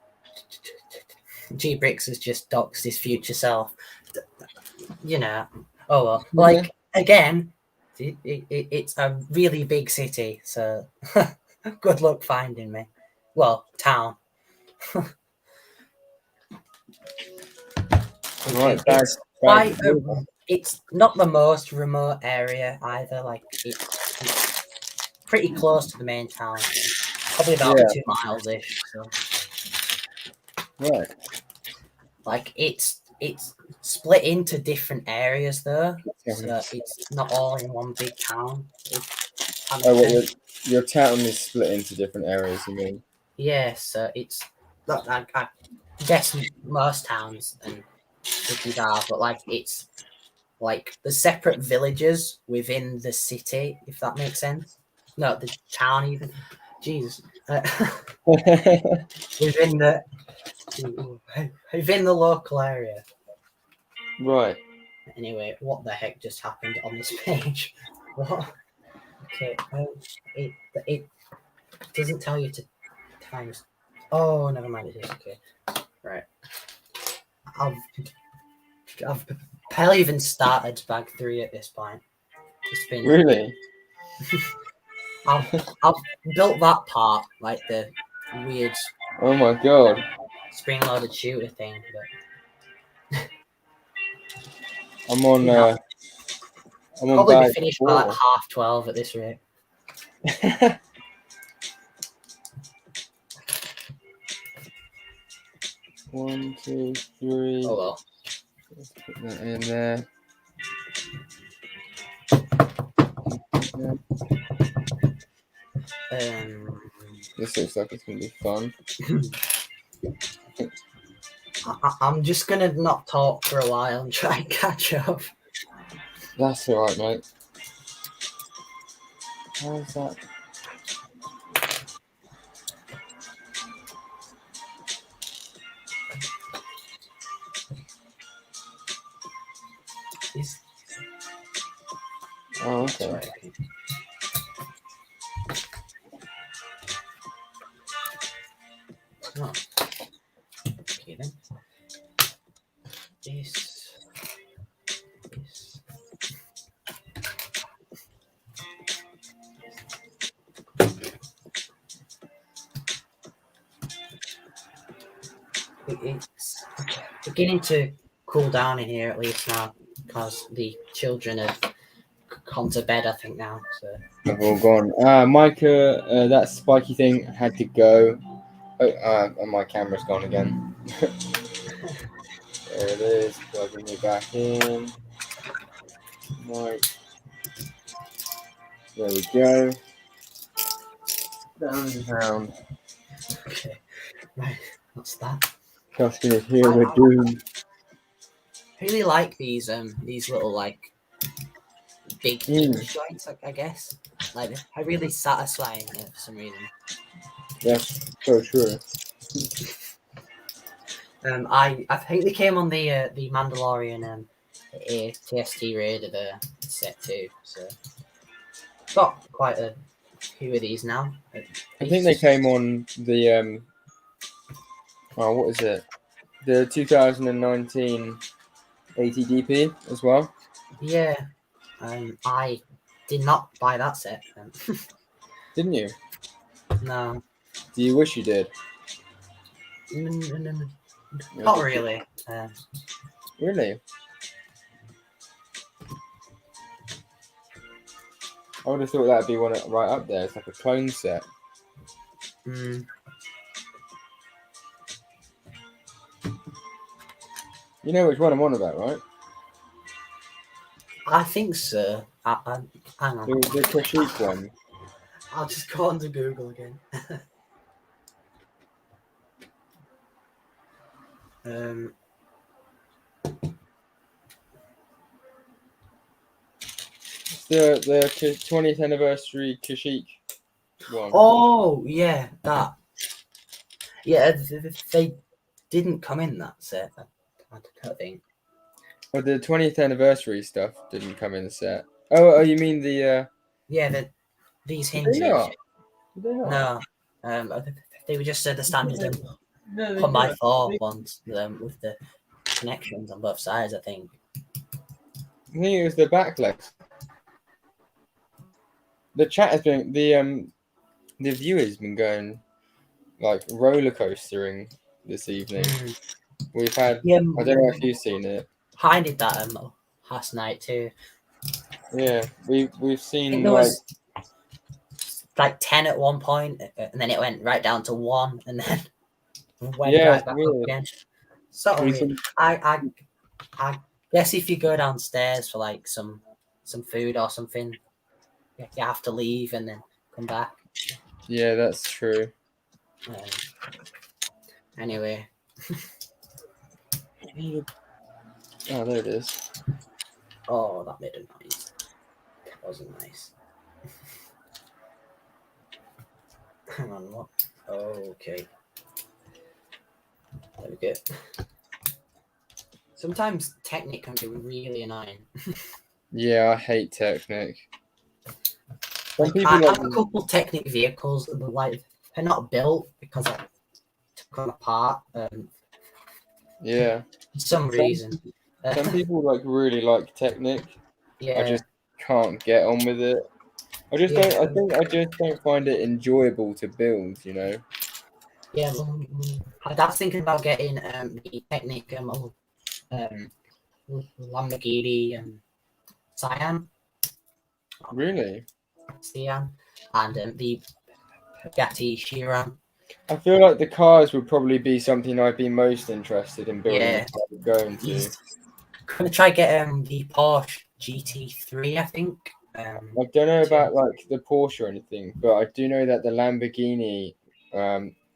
G Bricks has just doxed his future self. You know. Oh well. Like again, it's a really big city, so good luck finding me. Well, town. Right, It's bad. quite it's not the most remote area either. Like it's pretty close to the main town, probably about Yeah, 2 miles ish. So right. like it's split into different areas though, so Yes. it's not all in one big town. Oh, what your town is split into different areas, you mean? Yeah, so it's look, I guess most towns and cities are, but like it's like the separate villages within the city, if that makes sense. No, the town even. Jesus, within the within the local area. Right. Anyway, what the heck just happened on this page? What? Okay, it doesn't tell you to times. Oh, never mind. It is okay. Right. I've I've barely even started bag 3 at this point. It's been Really? I've built that part, like the weird Oh my god. spring-loaded shooter thing, but I'm on you know, I'm on probably be bag finished by like 4. 12:30 at this rate. One, two, three. Oh well. Let's put that in there. This looks like it's gonna be fun. I'm just gonna not talk for a while and try and catch up. That's alright, mate. How's that? Is Oh, okay. Right, okay. Oh. Okay then. This. It's beginning to cool down in here at least now because the children have gone to bed, I think now. So They've all gone. Micah, that spiky thing had to go. Oh, and my camera's gone again. There it is. Plugging it back in. Right. There we go. Down and down. okay, right, what's that? Customers here I, with I doom. really like these little like big hinge joints, I guess. Like they're really satisfying for some reason. That's so true. I think they came on the Mandalorian TST Raider set too. So got quite a few of these now. I think they came on the oh, what is it? The 2019 ATDP as well. Yeah. I did not buy that set. Didn't you? No. Do you wish you did? Not really. Really? I would have thought that'd be one right up there. It's like a clone set. mm, You know which one I'm on about, right? I think so. Hang on. The Kashyyyk one. I'll just go on to Google again. um, It's the 20th anniversary Kashyyyk one. oh yeah, that. Yeah, they didn't come in that set. I don't think. Oh, the 20th anniversary stuff didn't come in the set. Oh, you mean the? Yeah, these Did they hinges. not? Did they not? No, they were just the standard No, they 1x4 didn't. ones with the connections on both sides. I think. I think it was the back legs. The chat has been the viewers been going like roller coastering this evening. We've had Yeah, I don't know if you've seen it. I did that last night too. Yeah, we've I seen think there like was like 10 at one point, and then it went right down to 1, and then went yeah, right it's back up weird. again. Sort of We weird. can- I guess if you go downstairs for like some food or something, you have to leave and then come back. Yeah, that's true. Anyway. Oh, there it is. Oh, that made a noise. That wasn't nice. Hang on, what? Okay. There we go. Sometimes Technic can be really annoying. Yeah, I hate Technic. Some Like, people I like have a couple Technic vehicles that like they're not built because I took them apart. yeah. For some reason. Some people like really like Technic. Yeah. I just can't get on with it. I just don't. I think I just don't find it enjoyable to build. You know. Yeah. I was thinking about getting the Technic Lamborghini Cyan. Really. Cyan and the Bugatti Chiron. I feel like the cars would probably be something I'd be most interested in building. Yeah. Going to. Gonna try get the Porsche GT3, I think. I don't know about like the Porsche or anything, but I do know that the Lamborghini,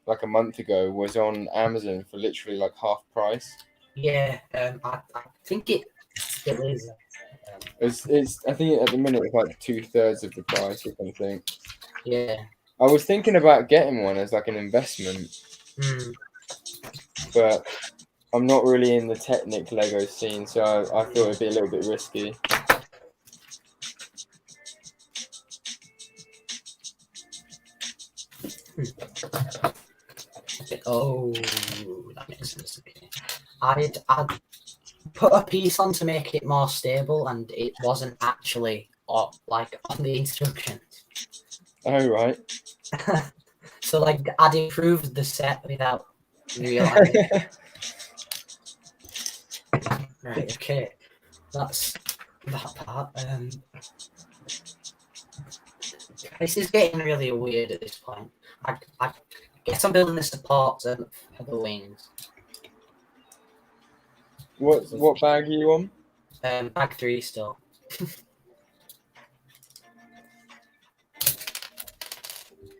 like a month ago, was on Amazon for literally like half price. Yeah, I think it still is. It's I think at the minute it's like 2/3 of the price or something. Yeah. I was thinking about getting one as like an investment, but I'm not really in the Technic Lego scene, so I thought it'd be a little bit risky. Oh, that makes sense. Okay. I'd put a piece on to make it more stable, and it wasn't actually like on the instructions. Oh, right. So like I'd improved the set without realizing. Right, okay. That's that part. This is getting really weird at this point. I guess I'm building the supports for the wings. What bag are you on? Bag 3 still.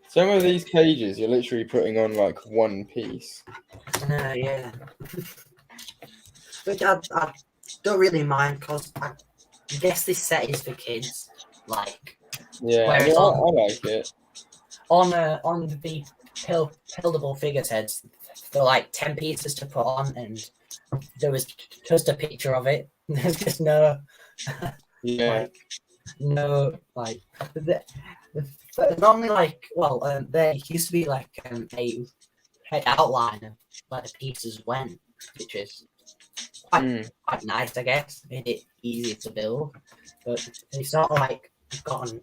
Some of these cages you're literally putting on like one piece. Yeah. But I don't really mind because I guess this set is for kids. Like, Yeah, I whereas mean, I like it. on the buildable figures heads, they're like 10 pieces to put on, and there was just a picture of it. There's just no Yeah. like no like there's only like there used to be like a head outline of where the pieces went, which is quite nice, I guess. Made it easy to build, but it's not like gotten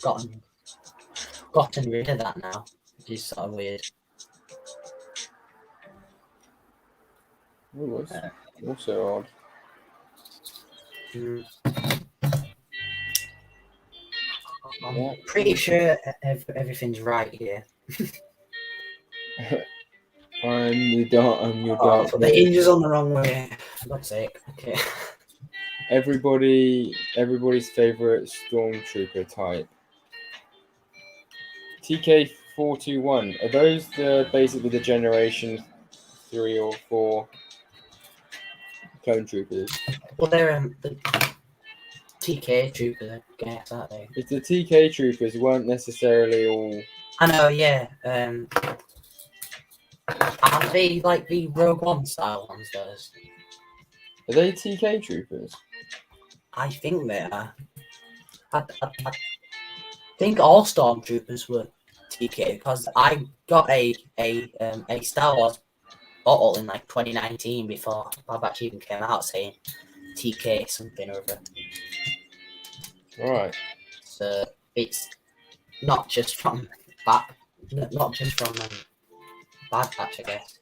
gotten rid of that now, which is sort of weird. It was also odd. I'm pretty sure everything's right here. I'm your Oh, dark. put the hinges on the wrong way. For God's sake. Okay. Everybody's favorite stormtrooper type. TK421. Are those basically the generation 3 or 4 clone troopers? Well, they're the TK troopers, I guess, aren't they? If the TK troopers weren't necessarily all. I know, yeah. Are they like the Rogue One style ones? Those? Are they TK troopers? I think they are. I think all stormtroopers were TK because I got a Star Wars bottle in like 2019 before Bad Batch even came out saying TK something or other. Right. So it's not just from Bad Batch, I guess.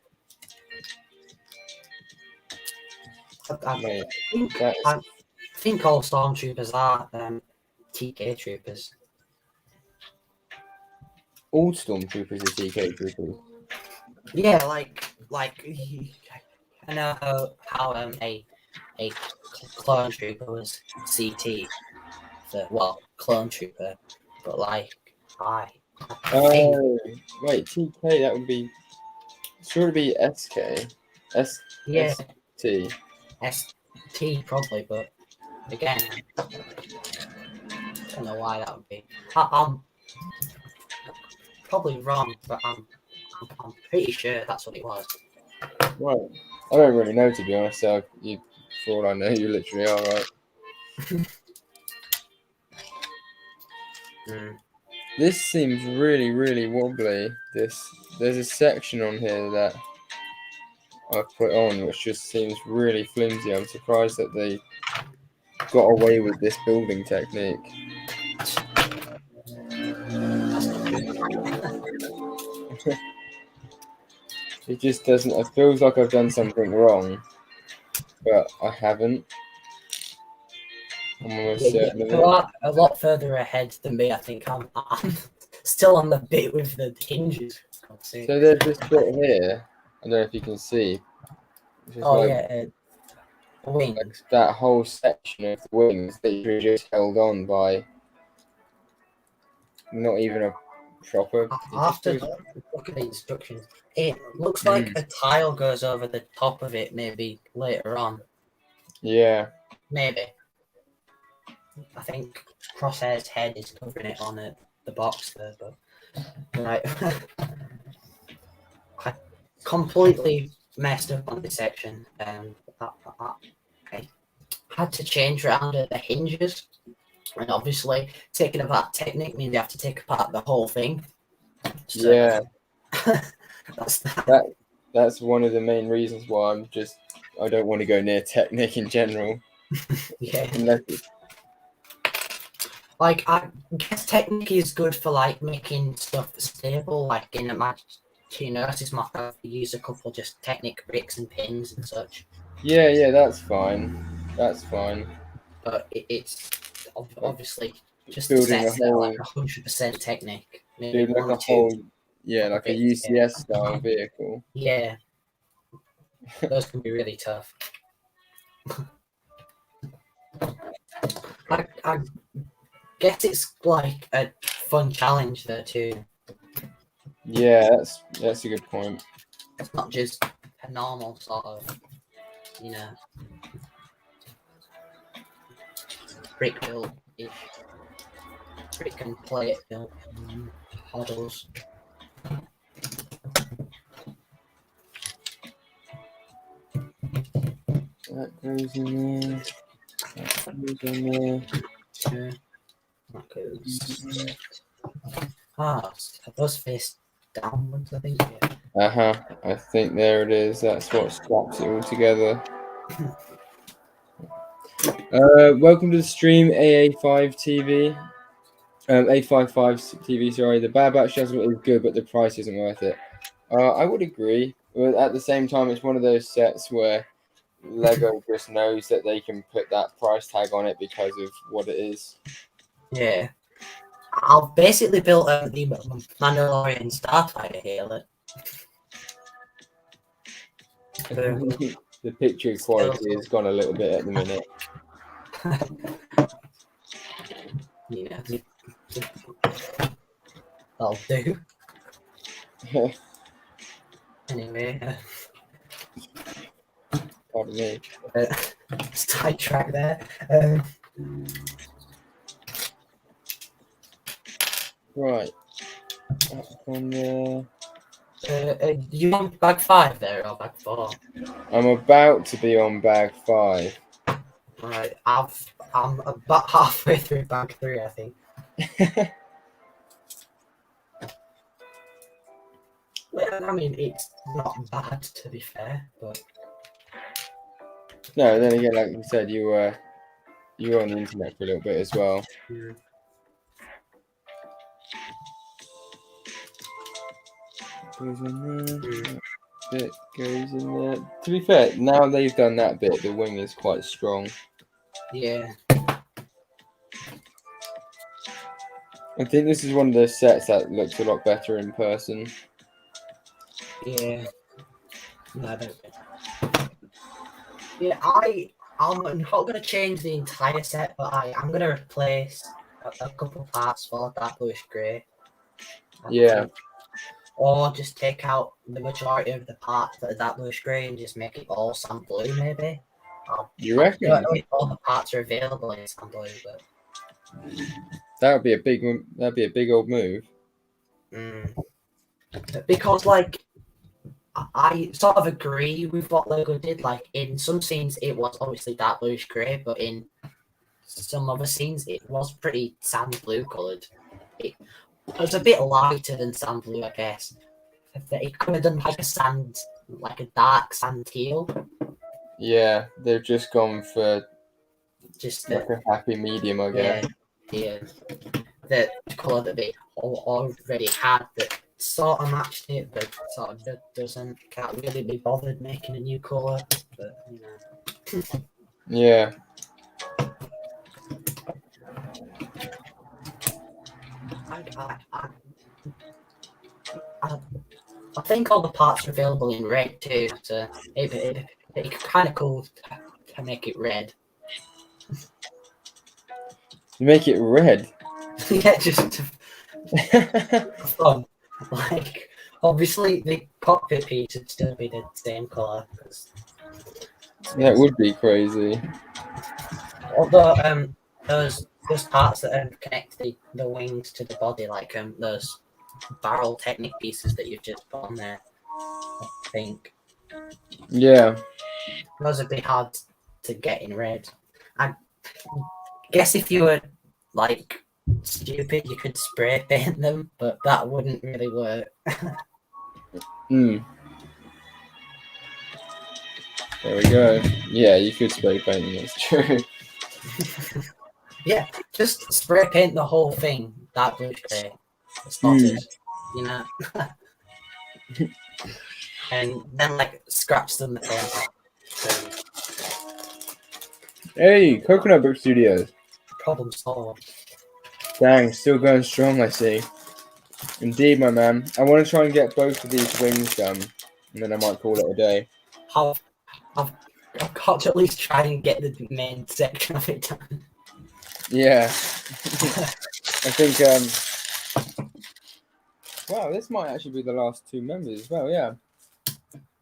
I think all stormtroopers are TK troopers. All stormtroopers are TK troopers. Yeah, like I know how a clone trooper was CT for clone trooper, but like I think Wait, TK, that would be. Sure to be SK. yeah ST. ST probably, but again I don't know why that would be. I'm probably wrong, but I'm pretty sure that's what it was. Right. I don't really know, to be honest. So for all I know, you literally are right. This seems really, really wobbly. There's a section on here that I've put on which just seems really flimsy. I'm surprised that they got away with this building technique. That's not good. It just doesn't. It feels like I've done something wrong, but I haven't. I'm almost certain of You it. are a lot further ahead than me. I think I'm still on the bit with the hinges. So there's this bit here. I don't know if you can see. Wings. Like that whole section of the wings literally just held on by not even a proper. After look at the instructions, it looks like a tile goes over the top of it. Maybe later on. Yeah. Maybe. I think Crosshair's head is covering it on the box there, but right. I completely messed up on this section. I had to change around the hinges, and obviously taking apart Technic means you have to take apart the whole thing. So Yeah, that's that. that's one of the main reasons why I don't want to go near Technic in general. Yeah. Unless Like I guess Technic is good for like making stuff stable, like in a match. You know, this mock I've used a couple just Technic bricks and pins and such. yeah, that's fine. That's fine. But it's But obviously just building a sets that are like whole 100% Technic. Maybe building like one or a two whole yeah, like a bits. Yeah. UCS style vehicle. Yeah, those can be really tough. I guess it's like a fun challenge there too. Yeah, that's a good point. It's not just a normal sort of, you know, brick build ish. Brick and plate build models. That goes in there. That goes in there. Yeah, that goes. Ah, those face downwards, I think. Yeah. I think there it is. That's what straps it all together. Welcome to the stream, AA5 TV. A55 TV, sorry. The Bad Batch Shuttle is good, but the price isn't worth it. I would agree. But at the same time, it's one of those sets where Lego just knows that they can put that price tag on it because of what it is. Yeah. I've basically built the Mandalorian Starfighter here. Look. The picture quality has gone a little bit at the minute. Yeah, that'll do. Anyway, Pardon me. sidetrack there. Right. That's on there. You on bag 5 there or bag 4? I'm about to be on bag 5. Right, I'm about halfway through bag 3, I think. Well, I mean, it's not bad to be fair, but No, then again, like you said, you were on the internet for a little bit as well. Goes in there. Bit goes in there. To be fair, now they've done that bit, the wing is quite strong. yeah. I think this is one of those sets that looks a lot better in person. Yeah. No, I don't. Yeah, I'm not gonna change the entire set, but I'm gonna replace a couple parts for that bluish grey. Yeah. Or just take out the majority of the parts that are that bluish grey and just make it all sand blue, maybe. You I reckon? don't know if all the parts are available in sand blue, but That'd be a big old move. because like I sort of agree with what Lego did. Like in some scenes, it was obviously dark bluish grey, but in some other scenes, it was pretty sand blue coloured. It was a bit lighter than sand blue, I guess. It could have done like a dark sand teal. Yeah, they've just gone for Just like a happy medium, I guess. yeah, the colour that they already had that sort of matched it, but sort of can't really be bothered making a new colour. But you know. Yeah. I think all the parts are available in red too, so it's kind of cool to make it red. You make it red. Yeah, just fun. Like, obviously, the cockpit piece would still be the same color. That would be crazy. Although, those parts that connect the wings to the body, like those barrel Technic pieces that you've just put on there, I think Yeah. those would be hard to get in red. I guess if you were like stupid. You could spray paint them, but that wouldn't really work. Hmm. There we go. Yeah, you could spray paint them. That's true. Yeah, just spray paint the whole thing. That blue spray, spotted, you know, and then like scratch them the paint off. So, Hey, Coconut Book Studios. problem solved. Dang, still going strong, I see. Indeed, my man. I want to try and get both of these wings done, and then I might call it a day. I've got to at least try and get the main section of it done. Yeah. I think, wow, this might actually be the last 2 members as well, yeah.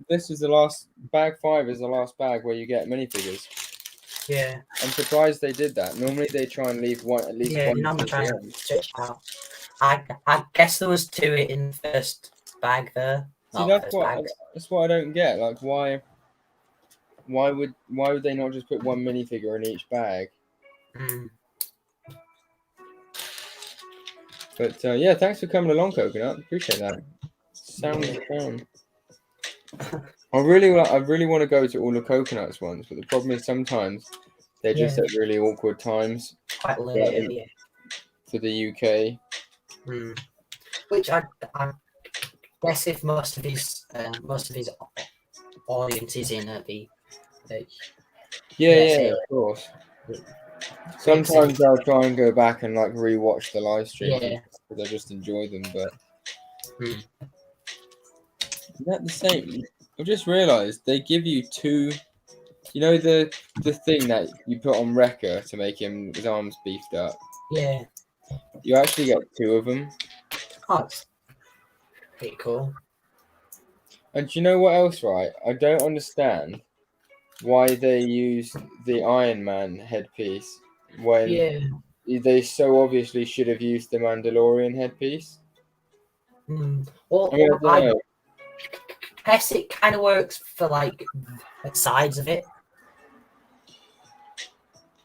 This is the last, bag 5 is the last bag where you get minifigures. Yeah. I'm surprised they did that. Normally they try and leave one, at least one. Yeah, I'm trying to stretch out. I guess there was 2 in the first bag there. See, that's what I don't get. Like, why would they not just put one minifigure in each bag? Mm. But yeah, thanks for coming along, Coconut. Appreciate that. Sounds fun. I really want to go to all the Coconuts ones, but the problem is sometimes they're just at really awkward times. Quite late, yeah. For the UK. Mm. Which I guess if most of his audience is in the yeah, of course. Sometimes I'll try and go back and like rewatch the live streams because I just enjoy them. But is that the same? I've just realised they give you 2. You know the thing that you put on Wrecker to make his arms beefed up. Yeah. You actually get 2 of them. Oh, it's pretty cool. And do you know what else? Right, I don't understand why they use the Iron Man headpiece when they so obviously should have used the Mandalorian headpiece. Well, I guess it kind of works for like the sides of it.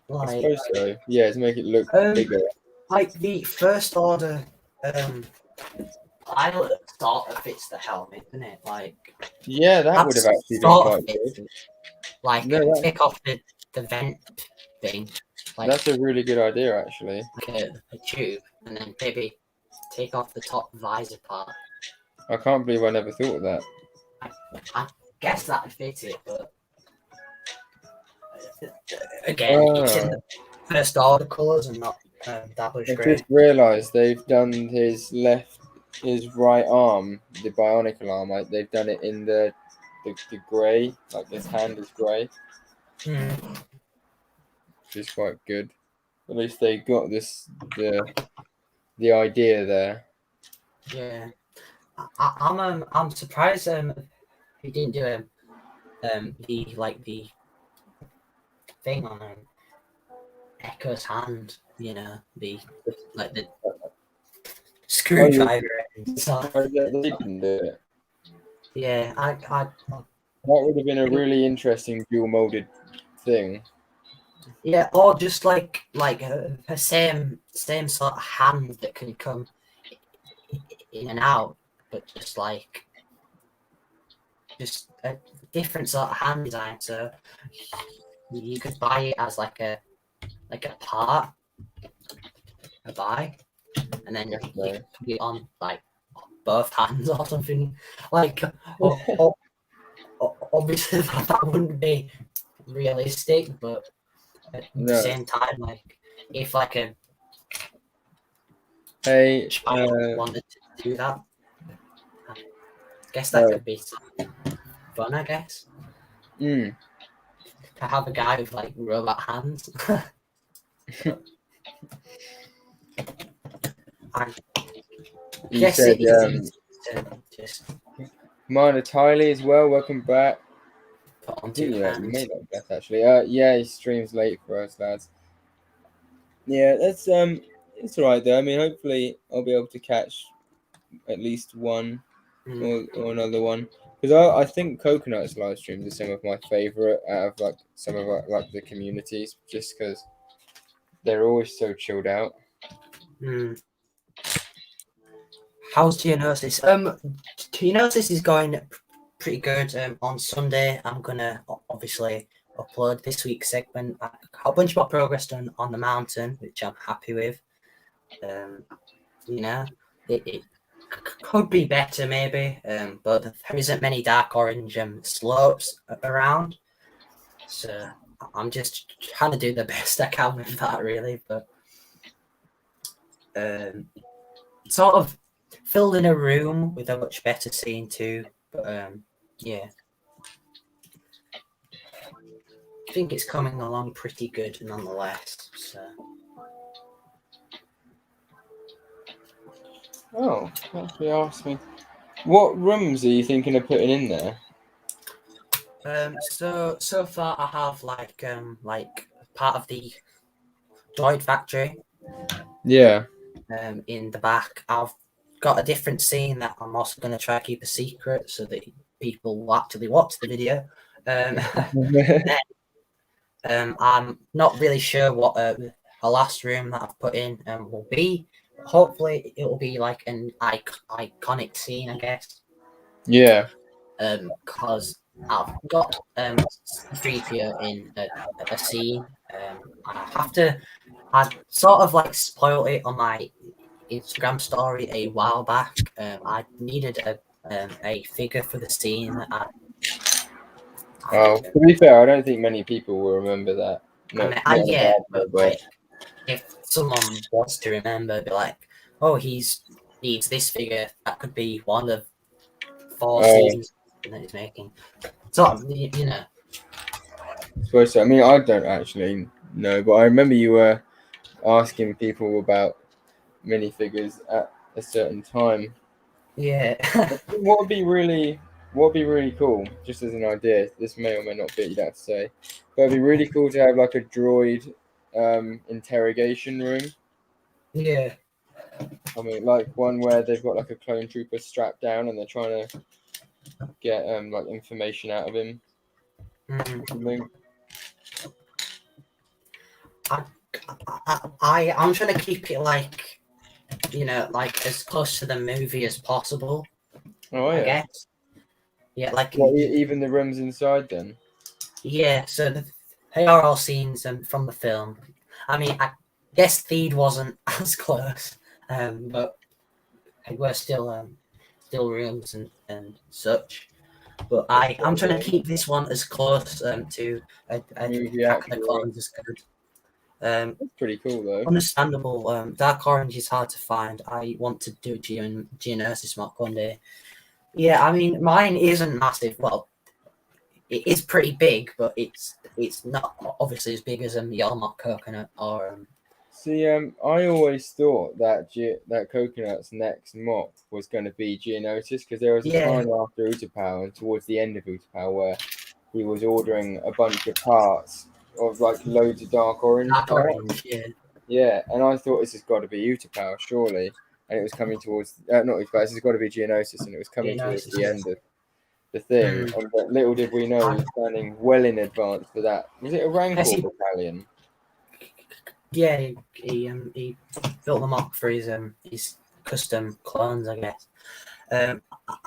Like, I suppose so. Yeah, to make it look bigger. Like the First Order pilot sort of fits the helmet, isn't it? Like, yeah, that would have actually been quite good. Like, take off the vent thing. Like, that's a really good idea, actually. Like a tube, and then maybe take off the top visor part. I can't believe I never thought of that. I guess that would fit it, but again, it's in the First Order colours and not Dabbler's grey. I just realised they've done his right arm, the Bionicle arm. Like they've done it in the grey, like his hand is grey, which is quite good. At least they got the idea there. Yeah, I'm surprised he didn't do the thing on Echo's hand. You know, the screwdriver. They didn't do it. Yeah, that would have been a really interesting dual molded thing. Yeah, or just like a same sort of hand that can come in and out, but just a different sort of hand design. So you could buy it as like a part, a buy, and then you put it on like both hands or something. Like, obviously that wouldn't be realistic, but at the same time, like if like a child wanted to do that, I guess that could be fun. I guess to have a guy with like robot hands. You said Mana Tiley as well. Welcome back. You made that guess actually. Yeah, he streams late for us, lads. Yeah, that's it's alright though. I mean, hopefully I'll be able to catch at least one or another one, because I think Coconut's live streams are some of my favorite out of like some of like the communities, just because they're always so chilled out. Mm. How's Geonosis? Geonosis is going pretty good. On Sunday, I'm gonna obviously upload this week's segment. I got a bunch more progress done on the mountain, which I'm happy with. You know, it could be better maybe, but there isn't many dark orange slopes around, so I'm just trying to do the best I can with that, really. But sort of filled in a room with a much better scene too. But yeah, I think it's coming along pretty good nonetheless. So. Oh, actually asked me. What rooms are you thinking of putting in there? So far I have like part of the droid factory Yeah. in the back. I've got a different scene that I'm also going to try to keep a secret so that people will actually watch the video. I'm not really sure what the last room that I've put in will be. Hopefully, it will be like an iconic scene, I guess. Yeah. Because I've got C-3PO in a scene. I sort of like spoiled it on my Instagram story a while back. I needed a figure for the scene. Oh, to be fair, I don't think many people will remember that. I Not, mean, not in a yeah, bad way, but but like, if someone wants to remember, be like, oh, he's needs this figure. That could be one of 4 oh, seasons that he's making. So you know, I suppose so. I mean, I don't actually know, but I remember you were asking people about minifigures at a certain time. yeah, What would be really cool, just as an idea, this may or may not be, you don't have to say, but it'd be really cool to have like a droid interrogation room. yeah. I mean, like one where they've got like a clone trooper strapped down and they're trying to get like information out of him Mm. or something. I'm trying to keep it like like as close to the movie as possible. Oh I yeah. guess. Yeah, like What, even the rooms inside then? yeah. So they are all scenes from the film. I mean, I guess Theed wasn't as close, but we're still rooms and such. But I'm trying to keep this one as close to a Movie Attack of the actual. Clones as good. That's pretty cool though. Understandable. Dark Orange is hard to find. I want to do Geonosis Mark one day. Yeah, I mean, mine isn't massive. Well, it is pretty big, but it's not obviously as big as the Yolmot Coconut or See, I always thought that that Coconut's next mop was going to be Geonosis because there was a yeah, time after Utapau and towards the end of Utapau where he was ordering a bunch of parts of like loads of dark orange Dark parts. Orange. Yeah, Yeah, and I thought this has got to be Utapau, surely. And it was coming towards, not Utapau, this has got to be Geonosis, and it was coming towards Geonosis. the Yeah. end of the thing. Mm. And but little did we know he was planning well in advance for that. Was it a Yes, Rancor battalion? yeah, he built them up for his custom clones, I guess.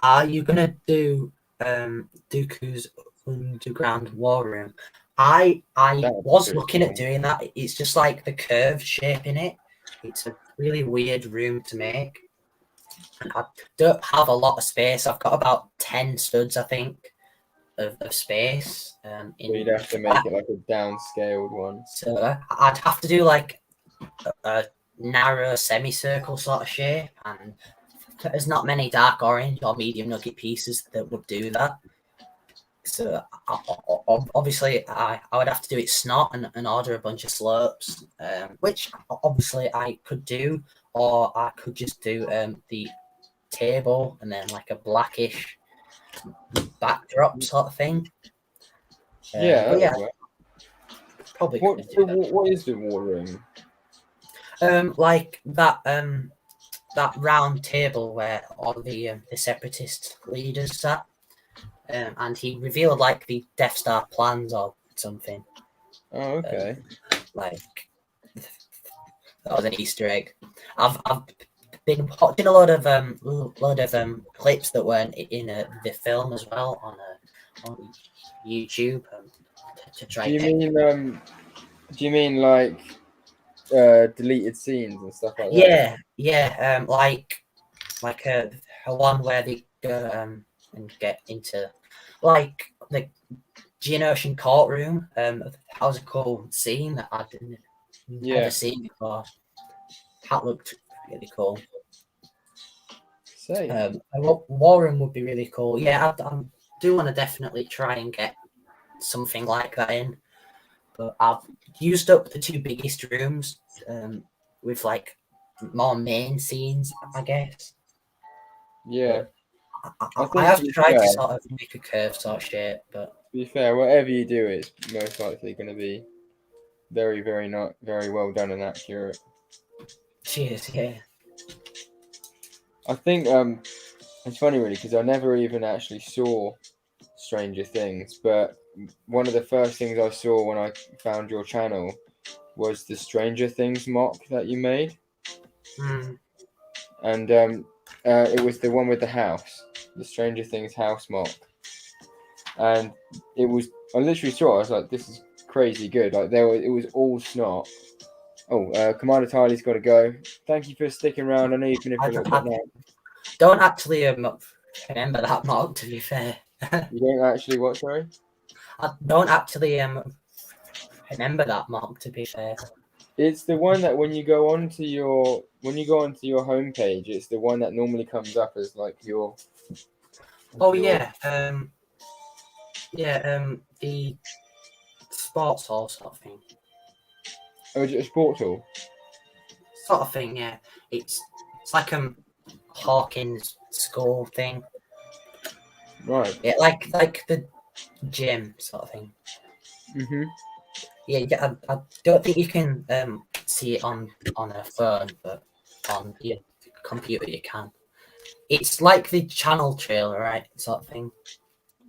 Are you gonna do Dooku's underground war room? I That would be was pretty looking at cool. doing that. It's just like the curved shape in it. It's a really weird room to make. And I don't have a lot of space. I've got about 10 studs, I think, of space. So you'd In have to make it like a downscaled one. So I'd have to do like a narrow semicircle sort of shape, and there's not many dark orange or medium nugget pieces that would do that. So obviously I would have to do it snot and order a bunch of slopes, which obviously I could do, or I could just do the table and then like a blackish backdrop sort of thing. Yeah, But that yeah, would work. probably could do that. What is the war room? Like that round table where all the separatist leaders sat, and he revealed like the Death Star plans or something. Oh, okay. Like That was an Easter egg. I've been watching a lot of clips that weren't in the film as well on YouTube to try Do you get. mean like deleted scenes and stuff like that? Yeah, like a one where they go and get into like the Geonosian courtroom. That was a cool scene that I didn't Yeah. never seen before. That looked really cool. Say. Warren would be really cool. Yeah, I do want to definitely try and get something like that in. But I've used up the two biggest rooms with like more main scenes, I guess. Yeah. But I I think have tried to sort of make a curve sort of shape, but to be fair, whatever you do, it's most likely going to be very, very not very well done and accurate. cheers, yeah. I think it's funny really because I never even actually saw Stranger Things, but one of the first things I saw when I found your channel was the Stranger Things mock that you made, Mm. and it was the one with the house, the Stranger Things house mock, and it was I literally saw it, I was like, this is crazy good. Like it was all snot. Oh, Commander Tyler's got to go. Thank you for sticking around. I know you've been in for a little bit now. Don't actually remember that mock, to be fair. You don't actually what? Sorry. I don't actually remember that mock, to be fair. It's the one that when you go onto your homepage, it's the one that normally comes up as like your. Oh yeah, the sports hall sort of thing. Oh, is it a sports hall? Sort of thing, yeah. It's like Hawkins school thing. Right. Yeah, like the gym sort of thing. Mhm. Yeah, I don't think you can see it on a phone, but on your computer you can. It's like the channel trailer, right? Sort of thing.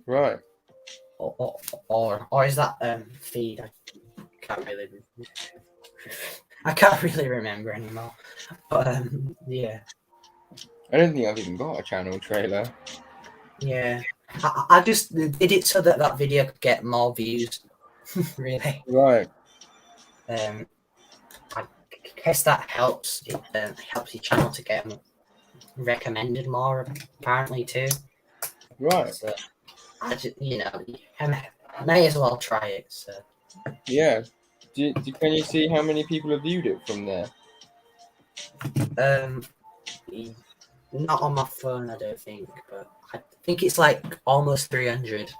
Right. Or is that feed? Can't really I can't really remember anymore. But yeah. I don't think I've even got a channel trailer. Yeah. I just did it so that that video could get more views. Really. Right. I guess that helps. It helps your channel to get recommended more, apparently, too. Right. So, I may as well try it. So. Yeah. Can you see how many people have viewed it from there? Not on my phone, I don't think, but I think it's like almost 300.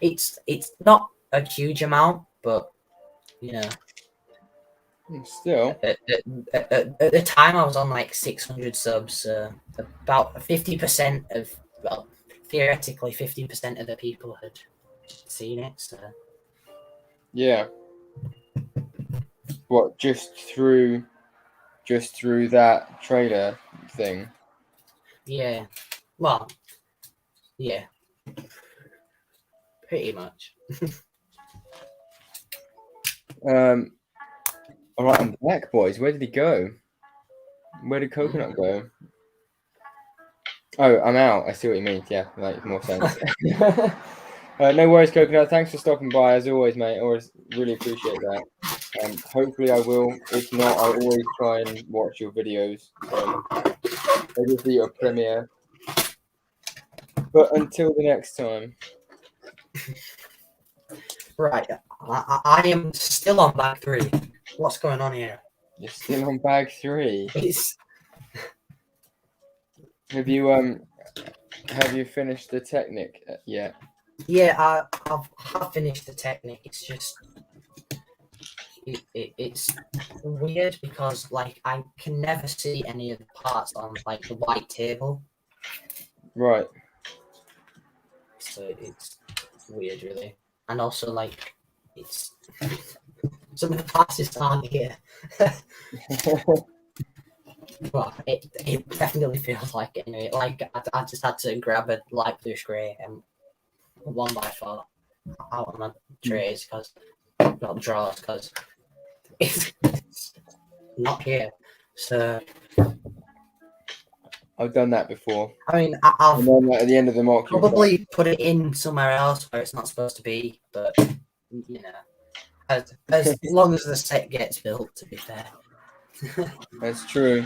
It's not a huge amount, but you know, Still. at the time I was on like 600 subs, so about 50% of, well, theoretically 50% of the people had seen it. So Yeah. What? Just through that trailer thing. yeah, well, yeah, pretty much. All right, I'm back, boys. Where did he go? Where did Coconut go? Oh, I'm out. I see what you mean. Yeah, that makes more sense. No worries, Coconut. Thanks for stopping by, as always, mate. Always really appreciate that. Hopefully I will. If not, I always try and watch your videos. Maybe see your premiere. But until the next time. Right, I am still on back 3. What's going on here? You're still on bag 3. It's Have you finished the Technic yet? yeah, I've finished the technique. It's just it's weird because like I can never see any of the parts on like the white table. Right. So it's weird, really, and also like it's some of the passes aren't here. But it definitely feels like it anyway. Like I just had to grab a light bluish grey and 1x4 out of my trays because not drawers because it's not here. So I've done that before. I mean, I've And then at the end of the mock, you'll probably put it in somewhere else where it's not supposed to be, but you know, as long as the set gets built, to be fair, That's true.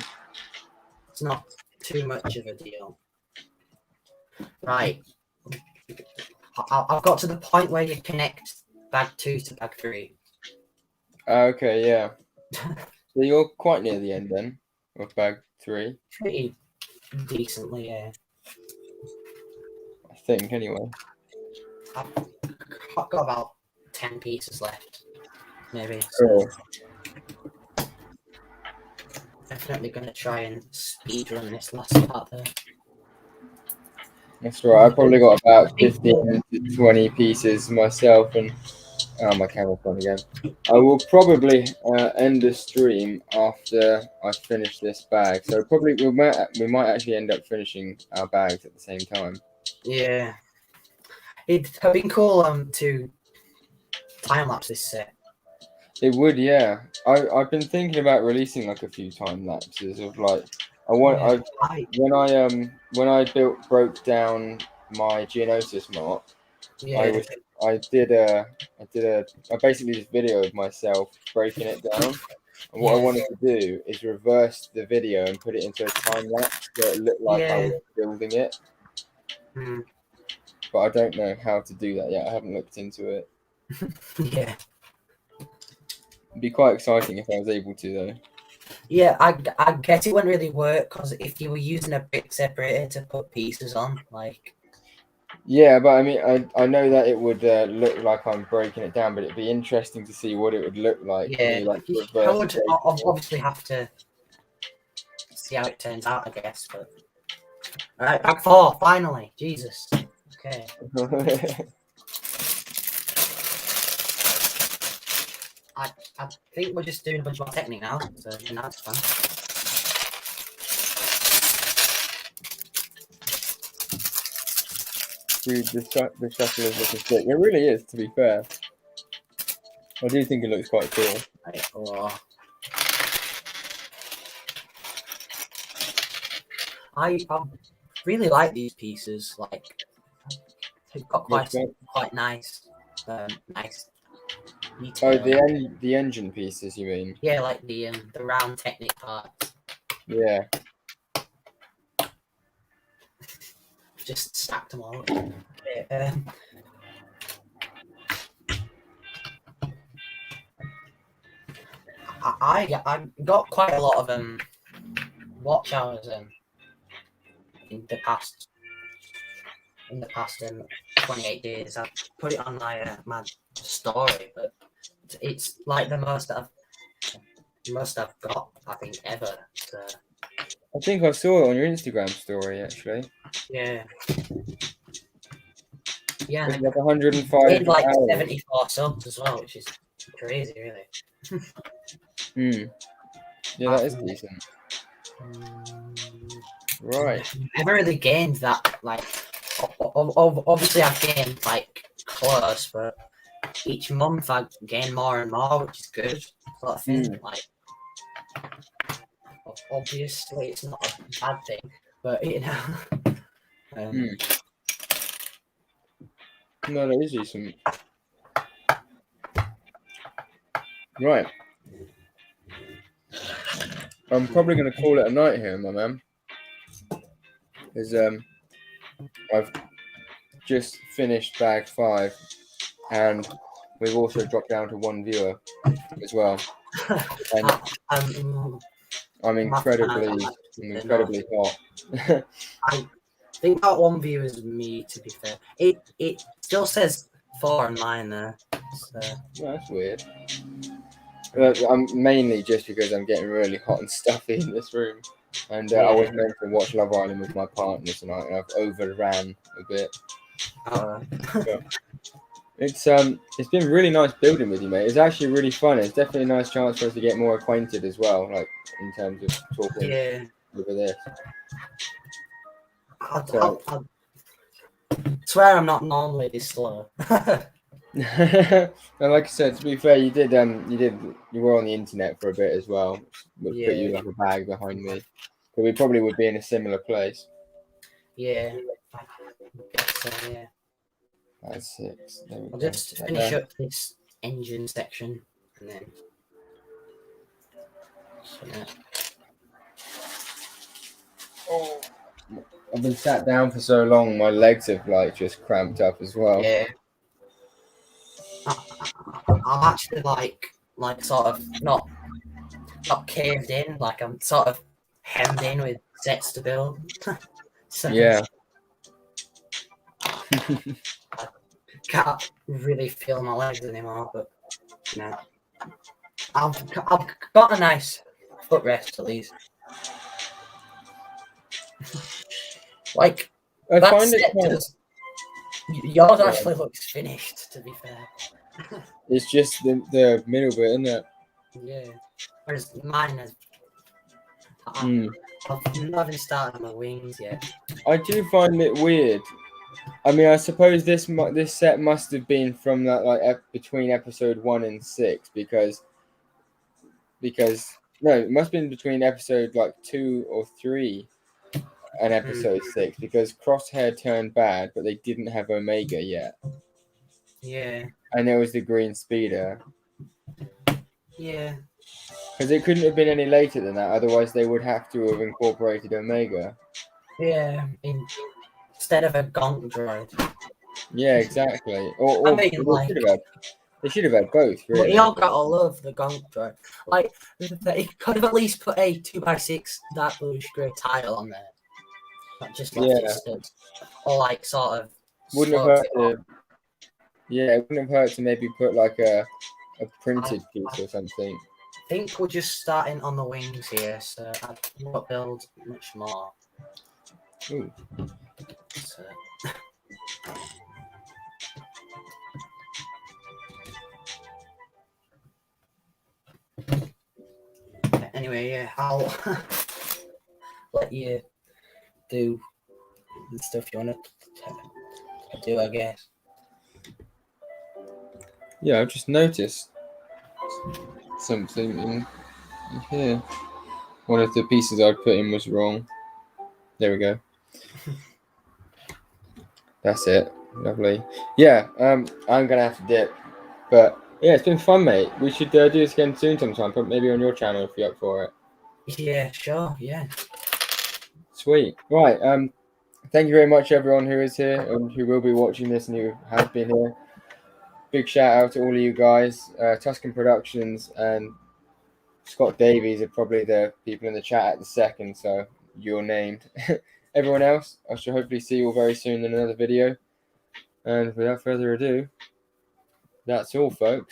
it's not too much of a deal. Right, I've got to the point where you connect bag 2 to bag 3. Okay, yeah. So you're quite near the end then of bag 3. Pretty decently, yeah. I think, anyway. I've got about 10 pieces left, maybe. Cool. So definitely going to try and speed run this last part there. That's right. I probably got about 15 to 20 pieces myself, and my camera's on again. I will probably end the stream after I finish this bag. So probably we might actually end up finishing our bags at the same time. Yeah, it'd have been cool to time lapse this set. It would, yeah. I've been thinking about releasing like a few time lapses of like when I broke down my Geonosis mock. Yeah, I basically did a video of myself breaking it down. And what I wanted to do is reverse the video and put it into a time lapse so it looked like I was building it. Mm. But I don't know how to do that yet. I haven't looked into it. Yeah. It'd be quite exciting if I was able to, though. Yeah, I guess it wouldn't really work because if you were using a brick separator to put pieces on, like. Yeah, but I mean, I know that it would look like I'm breaking it down, but it'd be interesting to see what it would look like. Yeah, I would obviously have to see how it turns out, I guess. But all right, bag 4, finally. Jesus. Okay. I think we're just doing a bunch more technique now, so that's fun. Dude, the shuttle is looking sick. It really is, to be fair. I do think it looks quite cool. Right, oh. I really like these pieces. Like, they've got quite nice, nice. Detail. Oh, the engine pieces, you mean? Yeah, like the round Technic parts. Yeah. Just stacked them all. I got quite a lot of watch hours in the past 28 days. I've put it on my story, but it's like the most I've got, I think, ever. So. I think I saw it on your Instagram story, actually. Yeah. Yeah. It's like 105 like hours. 74 subs as well, which is crazy, really. Yeah, that is decent. Right. I've never really gained that, like, obviously I've gained, like, close, but each month I gain more and more, which is good, sort of thing. Like, obviously it's not a bad thing, but, you know. No, that is decent. Right. I'm probably going to call it a night here, my man. Because I've just finished bag 5, and we've also dropped down to 1 viewer as well. And I'm incredibly hot. I think that 1 viewer is me, to be fair. It still says 4 on mine there. So. No, that's weird. I'm mainly just because I'm getting really hot and stuffy in this room, and I was meant to watch Love Island with my partner tonight, and I've overran a bit. It's been really nice building with you, mate. It's actually really fun. It's definitely a nice chance for us to get more acquainted as well, like in terms of talking over this. I swear I'm not normally this slow. And like I said, to be fair, you were on the internet for a bit as well, which put you Yeah, like a bag behind me. So we probably would be in a similar place. yeah. I guess so, yeah. That's 6. There we I'll go. just Right finish there. up this engine section and then. So, yeah. Oh, I've been sat down for so long, my legs have like just cramped up as well. Yeah. I'm actually like sort of not caved in, like I'm sort of hemmed in with sets to build. So Yeah. I can't really feel my legs anymore, but you know, I've got a nice footrest at least. Like I that find it set quite. does. Yours Yeah, actually looks finished, to be fair. it's just the middle bit, isn't it? Yeah. Whereas mine is. Mm. I've not even started on my wings yet. I do find it weird. I mean, I suppose this set must have been from that between episode 1 and 6 because no, it must have been between episode like 2 or 3 and episode 6 because Crosshair turned bad, but they didn't have Omega yet, Yeah. and there was the green speeder Yeah. because it couldn't have been any later than that. Otherwise, they would have to have incorporated Omega. Yeah. Instead of a gonk droid. Yeah, exactly. I Or mean, like. they should have had both, But you really. all gotta love the gonk droid. Like, they could have at least put a 2x6 dark bluish grey tile on there. Not just left it Yeah, stuck. Or, like, sort of wouldn't have sloped hurt it up. to. Yeah, it wouldn't have hurt to maybe put like a I, printed I piece or something. think we're just starting on the wings here, so I won't build much more. Ooh. So. Anyway, yeah, I'll let you do the stuff you want to do, I guess. Yeah, I've just noticed something in here. One of the pieces I'd put in was wrong. There we go. That's it. Lovely. Yeah, I'm gonna have to dip, but yeah, it's been fun, mate. We should do this again soon sometime. Maybe on your channel if you're up for it. Yeah, sure, yeah. Sweet. Right. Thank you very much, everyone who is here and who will be watching this and who has been here. Big shout out to all of you guys. Tuscan Productions and Scott Davies are probably the people in the chat at the second, so you're named. Everyone else, I shall hopefully see you all very soon in another video. And without further ado, that's all, folks.